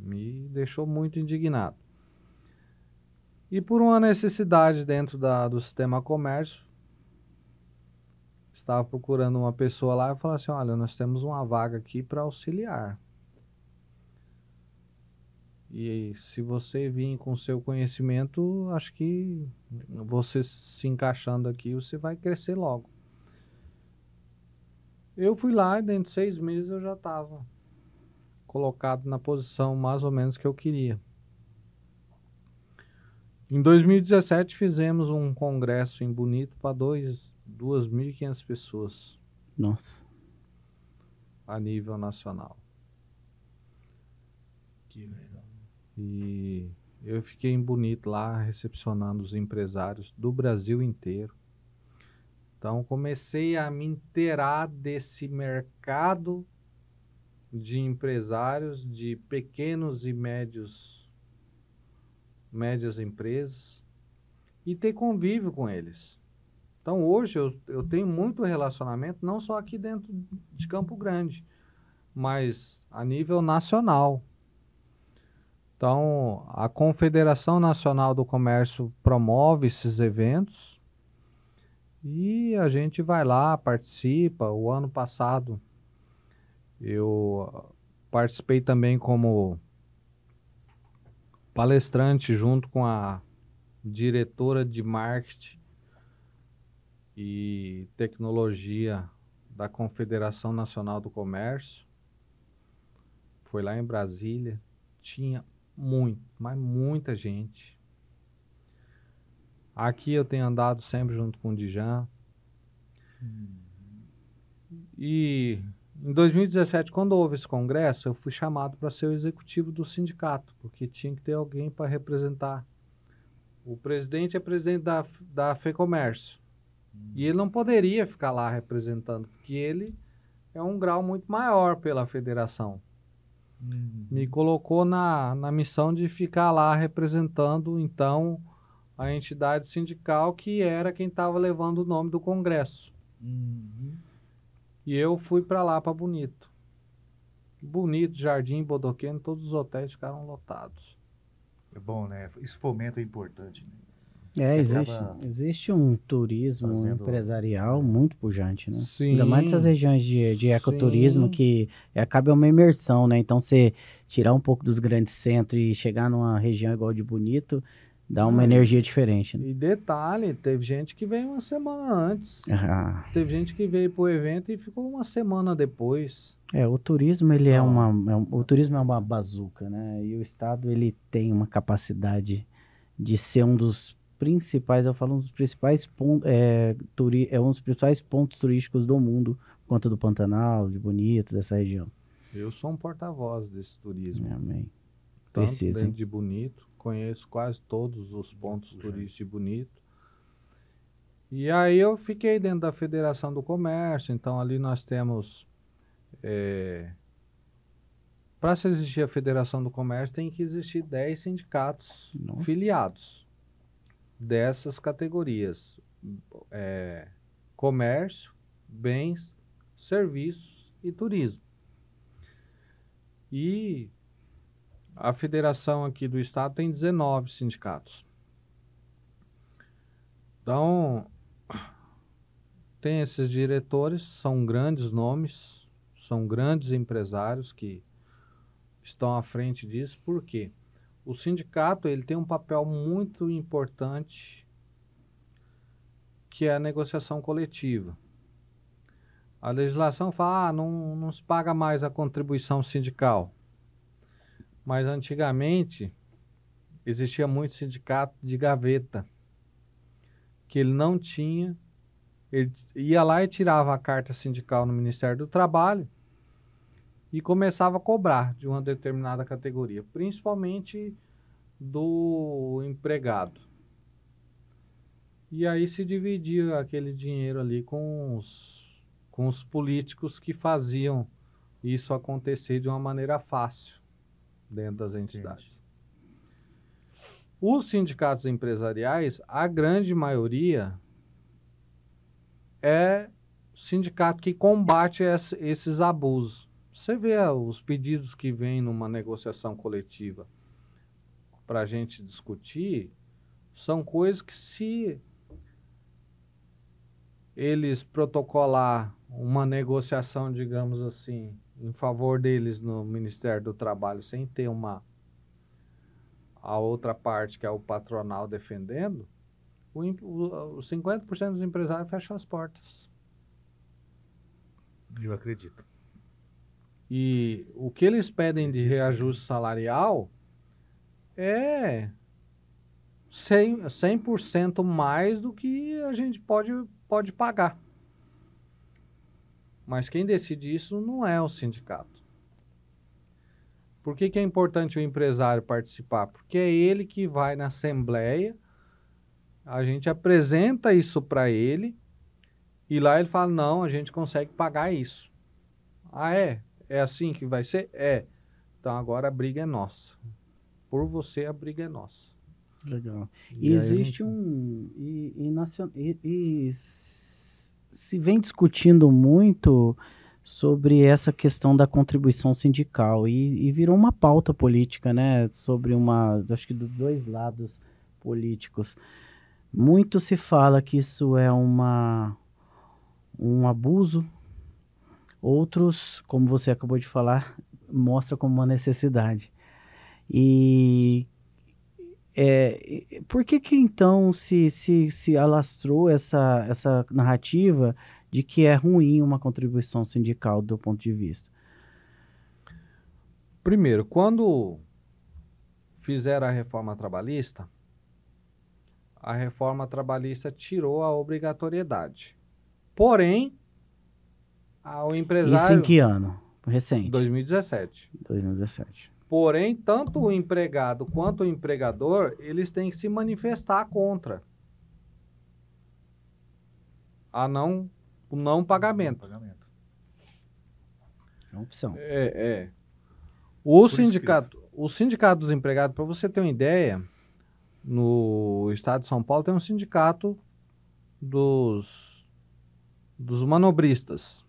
me deixou muito indignado. E por uma necessidade dentro do sistema comércio, estava procurando uma pessoa lá e falou assim, olha, nós temos uma vaga aqui para auxiliar. E se você vir com seu conhecimento, acho que você se encaixando aqui, você vai crescer logo. Eu fui lá e dentro de 6 meses eu já estava colocado na posição mais ou menos que eu queria. Em 2017 fizemos um congresso em Bonito para 2.500 pessoas. Nossa. A nível nacional. Que legal. E eu fiquei em Bonito lá, recepcionando os empresários do Brasil inteiro. Então comecei a me inteirar desse mercado de empresários, de pequenos e médias empresas, e ter convívio com eles. Então hoje eu tenho muito relacionamento, não só aqui dentro de Campo Grande, mas a nível nacional. Então, a Confederação Nacional do Comércio promove esses eventos e a gente vai lá, participa. O ano passado eu participei também como palestrante junto com a diretora de marketing e tecnologia da Confederação Nacional do Comércio. Foi lá em Brasília, tinha muita gente. Aqui eu tenho andado sempre junto com o Dijan. E em 2017, quando houve esse congresso, eu fui chamado para ser o executivo do sindicato, porque tinha que ter alguém para representar. O presidente é presidente da FEComércio. E ele não poderia ficar lá representando, porque ele é um grau muito maior pela federação. Me colocou na missão de ficar lá representando, então, a entidade sindical que era quem estava levando o nome do congresso. E eu fui para lá, para Bonito. Bonito, Jardim, Bodoqueno, todos os hotéis ficaram lotados. É bom, né? Esse fomento é importante, né? Existe um turismo empresarial muito pujante, né? Sim, ainda mais nessas regiões de ecoturismo, sim. que acaba uma imersão, né? Então, você tirar um pouco dos grandes centros e chegar numa região igual de Bonito, dá uma energia diferente, né? E detalhe, teve gente que veio uma semana antes. Teve gente que veio pro evento e ficou uma semana depois. O turismo, o turismo é uma bazuca, né? E o Estado, ele tem uma capacidade de ser um dos principais, um dos principais pontos, um dos principais pontos turísticos do mundo, por conta do Pantanal, de Bonito, dessa região. Eu sou um porta-voz desse turismo. Amém. Precisa, dentro de Bonito, conheço quase todos os pontos turísticos de Bonito. E aí eu fiquei dentro da Federação do Comércio, então ali nós temos... para se existir a Federação do Comércio, tem que existir 10 sindicatos filiados dessas categorias. Comércio, bens, serviços e turismo. E a federação aqui do estado tem 19 sindicatos. Então, tem esses diretores, são grandes nomes, são grandes empresários que estão à frente disso. Por quê? O sindicato, ele tem um papel muito importante, que é a negociação coletiva. A legislação fala, não se paga mais a contribuição sindical. Mas antigamente, existia muito sindicato de gaveta, que ele não tinha, ele ia lá e tirava a carta sindical no Ministério do Trabalho e começava a cobrar de uma determinada categoria, principalmente do empregado. E aí se dividia aquele dinheiro ali com os políticos que faziam isso acontecer de uma maneira fácil dentro das entidades. Os sindicatos empresariais, a grande maioria é sindicato que combate esses abusos. Você vê os pedidos que vêm numa negociação coletiva para a gente discutir, são coisas que, se eles protocolar uma negociação, digamos assim, em favor deles no Ministério do Trabalho, sem ter a outra parte, que é o patronal, defendendo, os 50% dos empresários fecham as portas. Eu acredito. E o que eles pedem de reajuste salarial é 100% mais do que a gente pode pagar. Mas quem decide isso não é o sindicato. Por que é importante o empresário participar? Porque é ele que vai na assembleia, a gente apresenta isso para ele, e lá ele fala, não, a gente consegue pagar isso. Ah, é? É assim que vai ser? É. Então agora a briga é nossa. Por você a briga é nossa. Legal. E E aí existe se vem discutindo muito sobre essa questão da contribuição sindical e virou uma pauta política, né? Sobre acho que dos dois lados políticos. Muito se fala que isso é um abuso. Outros, como você acabou de falar, mostra como uma necessidade. E por que então se alastrou essa narrativa de que é ruim uma contribuição sindical do ponto de vista? Primeiro, quando fizeram a reforma trabalhista tirou a obrigatoriedade. Porém, o empresário... Isso em que ano? Recente? 2017. 2017. Porém, tanto o empregado quanto o empregador, eles têm que se manifestar contra o não pagamento. É uma opção. O sindicato dos empregados, para você ter uma ideia, no estado de São Paulo tem um sindicato dos manobristas.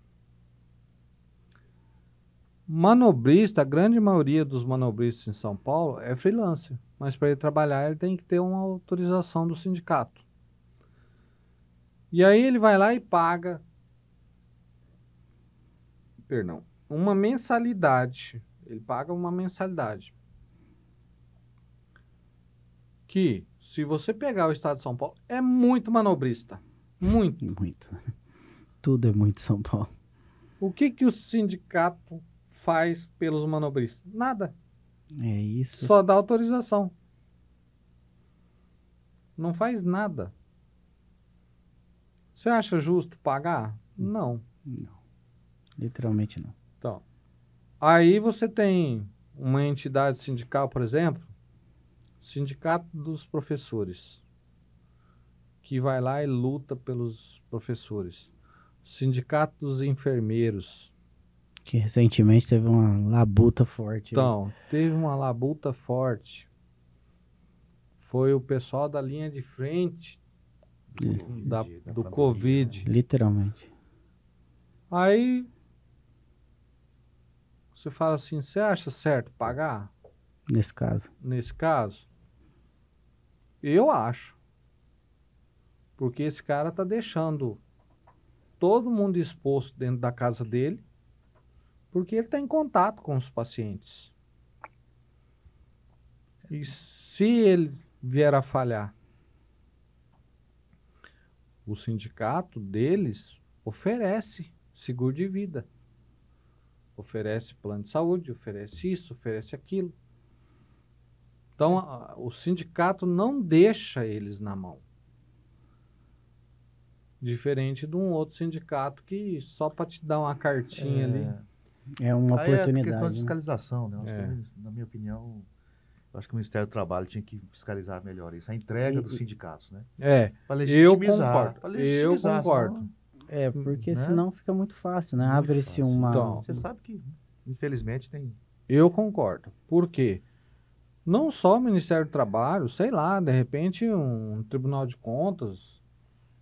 Manobrista, a grande maioria dos manobristas em São Paulo é freelancer, mas para ele trabalhar ele tem que ter uma autorização do sindicato. E aí ele vai lá e paga, uma mensalidade. Ele paga uma mensalidade. Que, se você pegar o estado de São Paulo, é muito manobrista. Muito. Muito. Tudo é muito São Paulo. O que o sindicato faz pelos manobristas? Nada. É isso. Só dá autorização. Não faz nada. Você acha justo pagar? Não. Não. Literalmente não. Então, aí você tem uma entidade sindical, por exemplo, Sindicato dos Professores, que vai lá e luta pelos professores. Sindicato dos Enfermeiros, que recentemente teve uma labuta forte. Então, teve uma labuta forte. Foi o pessoal da linha de frente do Covid. Literalmente. Aí, você fala assim, você acha certo pagar? Nesse caso. Nesse caso? Eu acho. Porque esse cara tá deixando todo mundo exposto dentro da casa dele, porque ele está em contato com os pacientes. E se ele vier a falhar, o sindicato deles oferece seguro de vida, oferece plano de saúde, oferece isso, oferece aquilo. Então, o sindicato não deixa eles na mão. Diferente de um outro sindicato que só para te dar uma cartinha ali. É uma oportunidade. É questão de fiscalização, né? Na minha opinião, eu acho que o Ministério do Trabalho tinha que fiscalizar melhor isso. A entrega dos sindicatos, né? Eu concordo. Porque senão fica muito fácil, né? Abre-se uma... Então, você sabe que, infelizmente, tem... Eu concordo. Por quê? Não só o Ministério do Trabalho, sei lá, de repente um Tribunal de Contas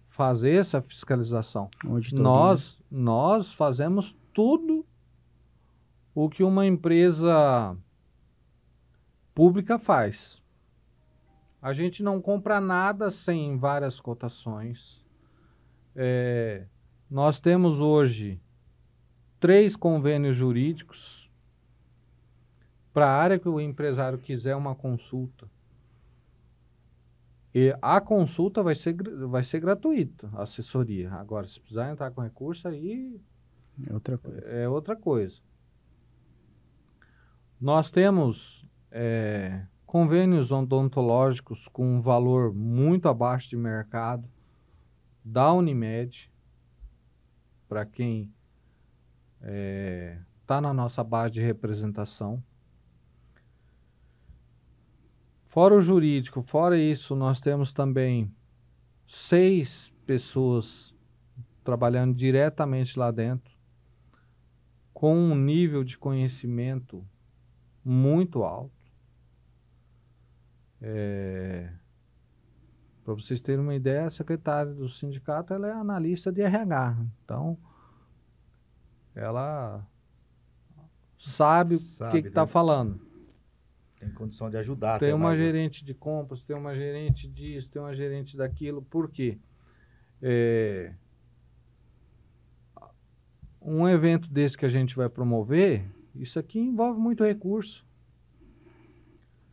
fazer essa fiscalização. Nós fazemos tudo o que uma empresa pública faz. A gente não compra nada sem várias cotações. Nós temos hoje 3 convênios jurídicos para a área que o empresário quiser uma consulta. E a consulta vai ser gratuita, a assessoria. Agora, se precisar entrar com recurso, aí é outra coisa. Nós temos convênios odontológicos com um valor muito abaixo de mercado da Unimed, para quem está na nossa base de representação. Fora o jurídico, fora isso, nós temos também 6 pessoas trabalhando diretamente lá dentro, com um nível de conhecimento muito alto. Para vocês terem uma ideia, a secretária do sindicato ela é analista de RH. Então, ela sabe o que está falando. Tem condição de ajudar. Tem uma gerente de compras, tem uma gerente disso, tem uma gerente daquilo. Por quê? Um evento desse que a gente vai promover, isso aqui envolve muito recurso.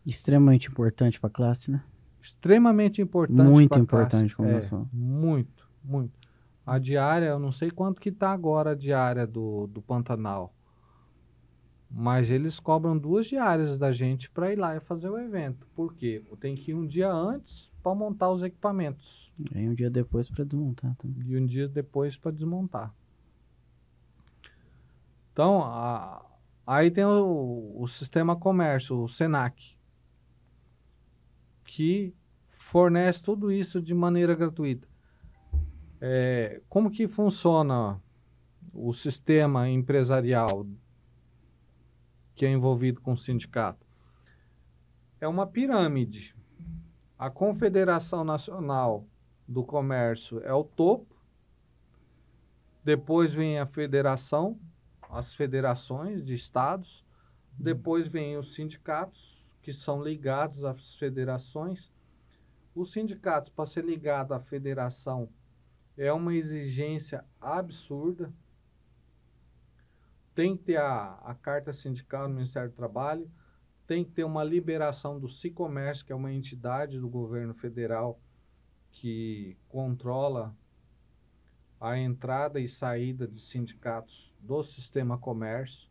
Extremamente importante para a classe, né? Extremamente importante. Muito importante, como muito, muito. A diária, eu não sei quanto que está agora a diária do Pantanal. Mas eles cobram 2 diárias da gente para ir lá e fazer o evento. Por quê? Tem que ir um dia antes para montar os equipamentos. E um dia depois para desmontar também. E um dia depois para desmontar. Então, aí tem o Sistema Comércio, o SENAC, que fornece tudo isso de maneira gratuita. Como que funciona o sistema empresarial que é envolvido com o sindicato? É uma pirâmide. A Confederação Nacional do Comércio é o topo, depois vem a federação, as federações de estados, depois vem os sindicatos, que são ligados às federações. Os sindicatos, para ser ligado à federação, é uma exigência absurda. Tem que ter a carta sindical no Ministério do Trabalho, tem que ter uma liberação do Sicomércio, que é uma entidade do governo federal que controla a entrada e saída de sindicatos do sistema comércio.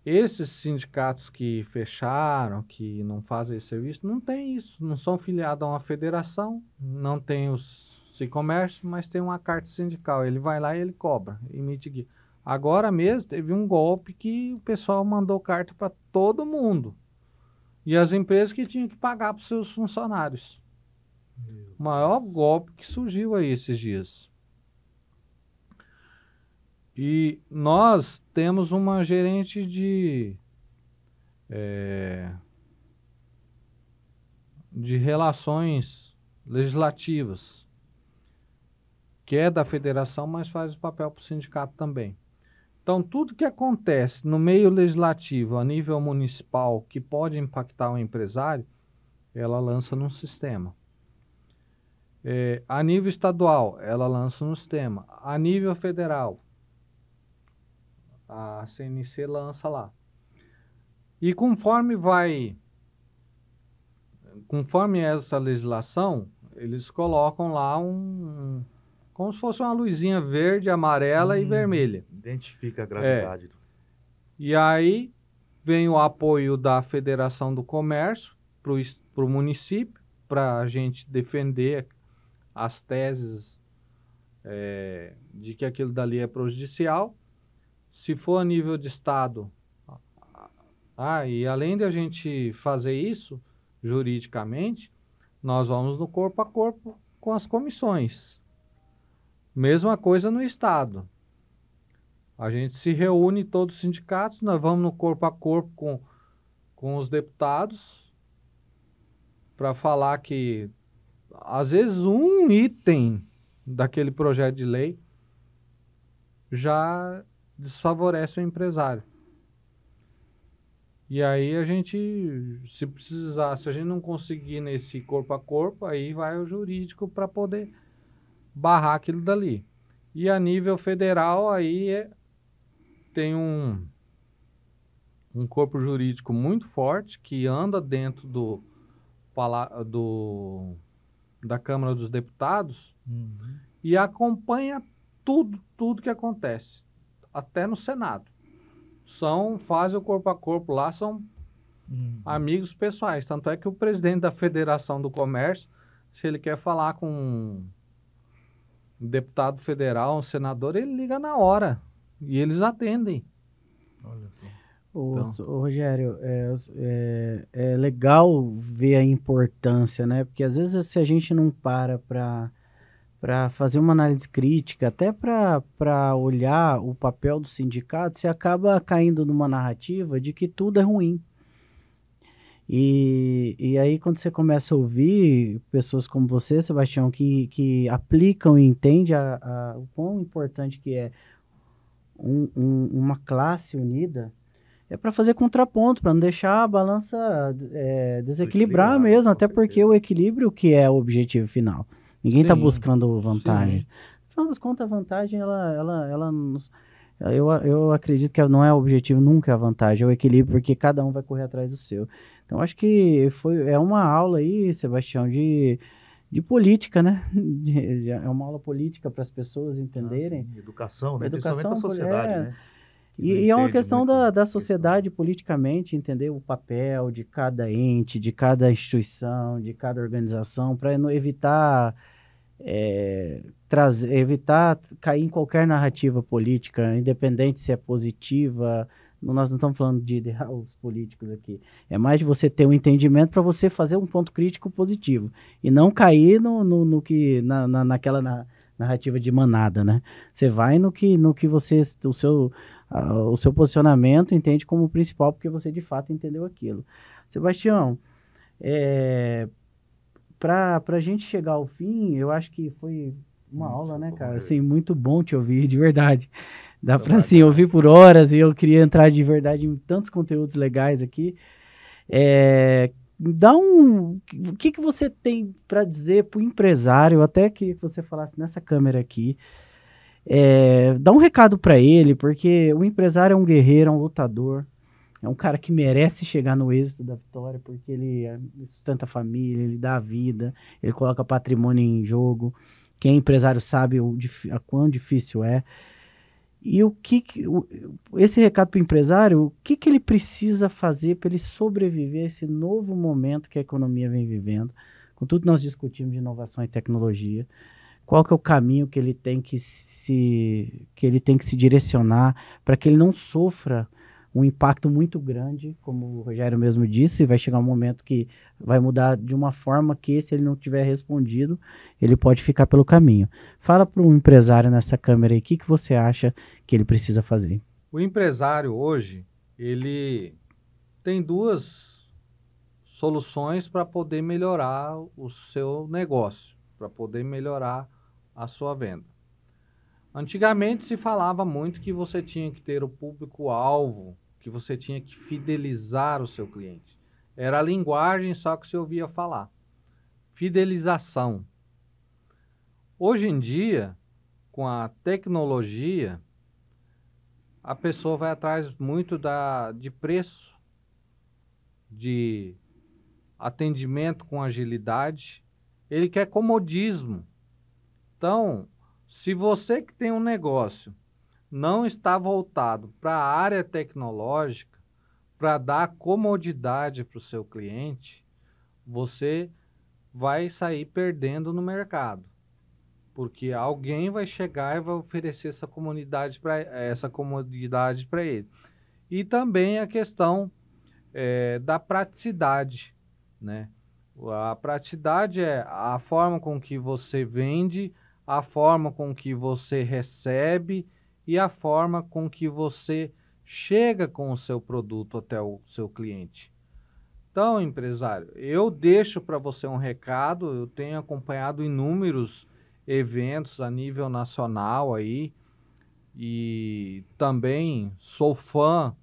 Esses sindicatos que fecharam, que não fazem esse serviço, não tem isso, não são filiados a uma federação, não tem os Sicomércio, mas tem uma carta sindical. Ele vai lá e ele cobra, emite guia. Agora mesmo teve um golpe que o pessoal mandou carta para todo mundo. E as empresas que tinham que pagar para os seus funcionários. O maior golpe que surgiu aí esses dias. E nós temos uma gerente de relações legislativas, que é da federação, mas faz o papel para o sindicato também. Então, tudo que acontece no meio legislativo, a nível municipal, que pode impactar o empresário, ela lança num sistema. A nível estadual, ela lança no sistema. A nível federal, a CNC lança lá. E conforme essa legislação, eles colocam lá como se fosse uma luzinha verde, amarela e vermelha. Identifica a gravidade. E aí vem o apoio da Federação do Comércio para o município, para a gente defender as teses de que aquilo dali é prejudicial. Se for a nível de estado, e além de a gente fazer isso juridicamente, nós vamos no corpo a corpo com as comissões. Mesma coisa no estado. A gente se reúne, todos os sindicatos, nós vamos no corpo a corpo com os deputados para falar que, às vezes, um item daquele projeto de lei já desfavorece o empresário. E aí a gente, se precisar, se a gente não conseguir nesse corpo a corpo, aí vai o jurídico para poder barrar aquilo dali. E a nível federal, aí tem um corpo jurídico muito forte que anda dentro da Câmara dos Deputados e acompanha tudo que acontece, até no Senado. Fazem o corpo a corpo lá, são amigos pessoais. Tanto é que o presidente da Federação do Comércio, se ele quer falar com um deputado federal, um senador, ele liga na hora e eles atendem. Olha só. Ô, Rogério, é legal ver a importância, né? Porque às vezes se a gente não para fazer uma análise crítica, até para olhar o papel do sindicato, você acaba caindo numa narrativa de que tudo é ruim. E aí quando você começa a ouvir pessoas como você, Sebastião, que aplicam e entendem o quão importante que é uma classe unida, é para fazer contraponto, para não deixar a balança desequilibrar mesmo, até porque o equilíbrio que é o objetivo final. Ninguém está buscando vantagem. No final das contas, a vantagem, eu acredito que não é o objetivo nunca a vantagem, é o equilíbrio, porque cada um vai correr atrás do seu. Então, acho que é uma aula aí, Sebastião, de política, né? É uma aula política para as pessoas entenderem. Educação, né? Principalmente para a sociedade, né? E é uma questão da sociedade politicamente, entender o papel de cada ente, de cada instituição, de cada organização, para evitar cair em qualquer narrativa política, independente se é positiva. Nós não estamos falando de ideais políticos aqui. É mais de você ter um entendimento para você fazer um ponto crítico positivo e não cair naquela narrativa de manada, né? Você vai no que você, o seu posicionamento entende como principal, porque você de fato entendeu aquilo. Sebastião, para a gente chegar ao fim, eu acho que foi uma aula, né, cara? Assim, muito bom te ouvir, de verdade. Dá para assim, ouvir por horas, e eu queria entrar de verdade em tantos conteúdos legais aqui. O que você tem para dizer para o empresário, até que você falasse nessa câmera aqui, dá um recado para ele, porque o empresário é um guerreiro, é um lutador, é um cara que merece chegar no êxito da vitória, porque ele sustenta a família, ele dá a vida, ele coloca patrimônio em jogo. Quem é empresário sabe a quão difícil é. E esse recado para o empresário, o que ele precisa fazer para ele sobreviver a esse novo momento que a economia vem vivendo, com tudo que nós discutimos de inovação e tecnologia? Qual que é o caminho que ele tem que se direcionar para que ele não sofra um impacto muito grande, como o Rogério mesmo disse, vai chegar um momento que vai mudar de uma forma que, se ele não tiver respondido, ele pode ficar pelo caminho. Fala para um empresário nessa câmera aí, o que você acha que ele precisa fazer? O empresário hoje, ele tem duas soluções para poder melhorar o seu negócio, para poder melhorar a sua venda. Antigamente se falava muito que você tinha que ter o público-alvo, que você tinha que fidelizar o seu cliente. Era a linguagem só que você ouvia falar. Fidelização. Hoje em dia, com a tecnologia, a pessoa vai atrás muito de preço, de atendimento com agilidade. Ele quer comodismo. Então, se você que tem um negócio não está voltado para a área tecnológica, para dar comodidade para o seu cliente, você vai sair perdendo no mercado. Porque alguém vai chegar e vai oferecer essa comodidade para ele. E também a questão da praticidade, né? A praticidade é a forma com que você vende, a forma com que você recebe e a forma com que você chega com o seu produto até o seu cliente. Então, empresário, eu deixo para você um recado, eu tenho acompanhado inúmeros eventos a nível nacional aí, e também sou fã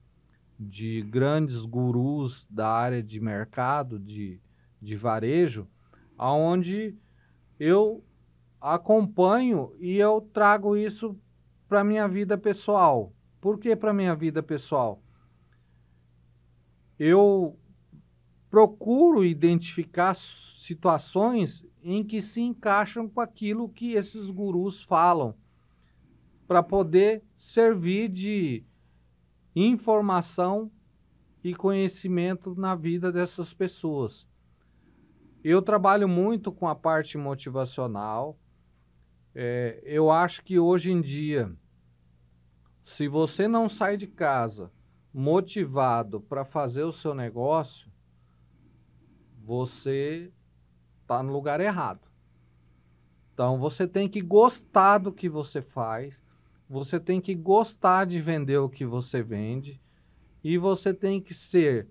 de grandes gurus da área de mercado, de varejo, aonde eu acompanho e eu trago isso para minha vida pessoal. Por que para minha vida pessoal? Eu procuro identificar situações em que se encaixam com aquilo que esses gurus falam, para poder servir de informação e conhecimento na vida dessas pessoas. Eu trabalho muito com a parte motivacional. Eu acho que hoje em dia, se você não sai de casa motivado para fazer o seu negócio, você está no lugar errado. Então, você tem que gostar do que você faz, você tem que gostar de vender o que você vende e você tem que ser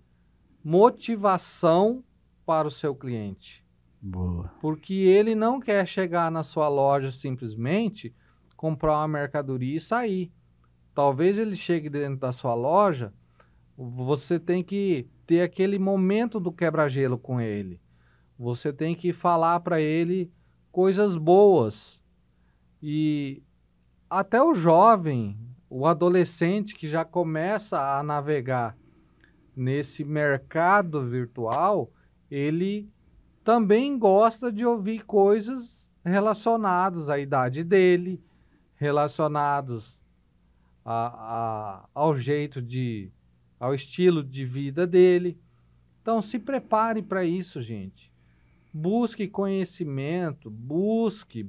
motivação para o seu cliente. Boa. Porque ele não quer chegar na sua loja simplesmente, comprar uma mercadoria e sair. Talvez ele chegue dentro da sua loja, você tem que ter aquele momento do quebra-gelo com ele. Você tem que falar para ele coisas boas. E até o jovem, o adolescente que já começa a navegar nesse mercado virtual, ele também gosta de ouvir coisas relacionadas à idade dele, relacionados ao jeito ao estilo de vida dele. Então se prepare para isso, gente. Busque conhecimento, busque.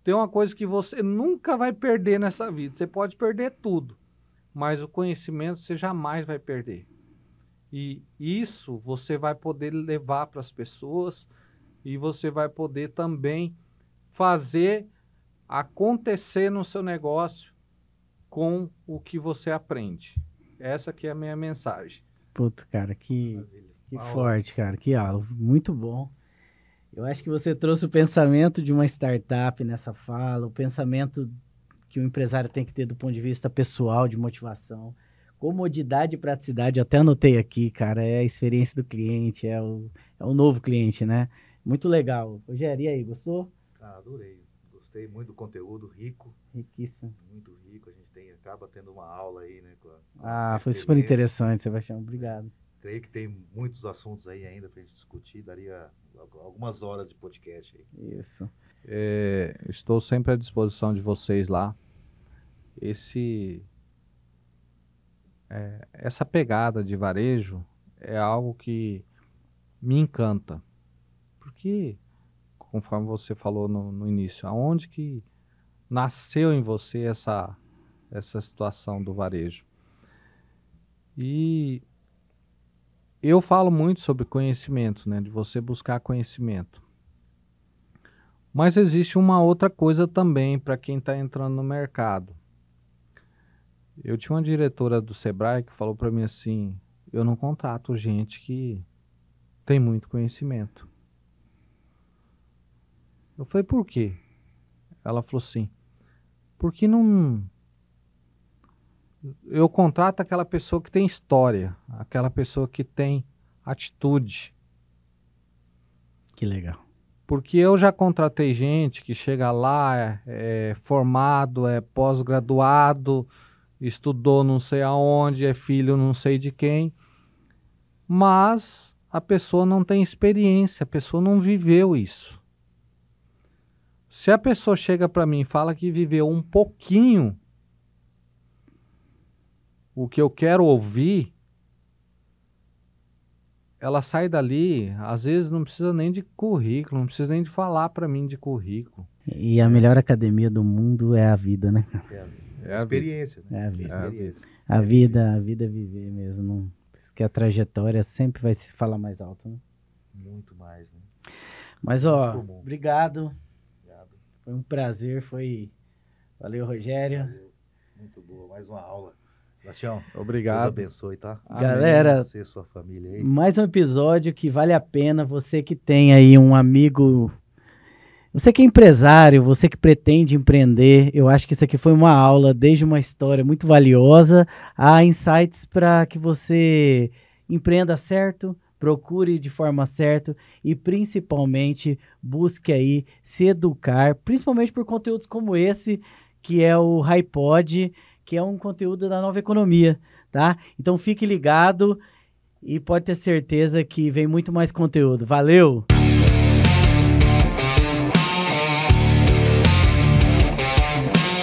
Tem uma coisa que você nunca vai perder nessa vida. Você pode perder tudo, mas o conhecimento você jamais vai perder. E isso você vai poder levar para as pessoas e você vai poder também fazer acontecer no seu negócio com o que você aprende. Essa que é a minha mensagem. Puta, cara, que forte, cara, que aula, muito bom. Eu acho que você trouxe o pensamento de uma startup nessa fala, o pensamento que o empresário tem que ter do ponto de vista pessoal, de motivação. Comodidade e praticidade, eu até anotei aqui, cara, é a experiência do cliente, é o novo cliente, né? Muito legal. Rogério, e aí, gostou? Adorei. Gostei muito do conteúdo, rico. Riquíssimo. Muito rico. A gente acaba tendo uma aula aí, né? Foi super interessante, Sebastião. Obrigado. Creio que tem muitos assuntos aí ainda para a gente discutir. Daria algumas horas de podcast aí. Isso. Estou sempre à disposição de vocês lá. Essa pegada de varejo é algo que me encanta. Porque, conforme você falou no início, aonde que nasceu em você essa situação do varejo? E eu falo muito sobre conhecimento, né? De você buscar conhecimento. Mas existe uma outra coisa também para quem está entrando no mercado. Eu tinha uma diretora do Sebrae que falou para mim assim, eu não contrato gente que tem muito conhecimento. Eu falei, por quê? Ela falou assim, porque não... Eu contrato aquela pessoa que tem história, aquela pessoa que tem atitude. Que legal. Porque eu já contratei gente que chega lá, é formado, é pós-graduado, estudou não sei aonde, é filho não sei de quem, mas a pessoa não tem experiência, a pessoa não viveu isso. Se a pessoa chega para mim e fala que viveu um pouquinho o que eu quero ouvir, ela sai dali, às vezes não precisa nem de currículo, não precisa nem de falar para mim de currículo. E a melhor academia do mundo é a vida, né? É a experiência, né? É a vida. A experiência. A vida é viver mesmo. Não... que a trajetória sempre vai se falar mais alto, né? Muito mais, né? Mas, obrigado. Foi um prazer, Valeu, Rogério. Valeu. Muito boa, mais uma aula. Sebastião, obrigado. Deus abençoe, tá? Galera, você e sua família aí. Mais um episódio que vale a pena. Você que tem aí um amigo Você que é empresário, você que pretende empreender, eu acho que isso aqui foi uma aula, desde uma história muito valiosa, a insights para que você empreenda certo, procure de forma certa e principalmente busque aí se educar, principalmente por conteúdos como esse, que é o HiPod, que é um conteúdo da nova economia, tá? Então fique ligado e pode ter certeza que vem muito mais conteúdo. Valeu!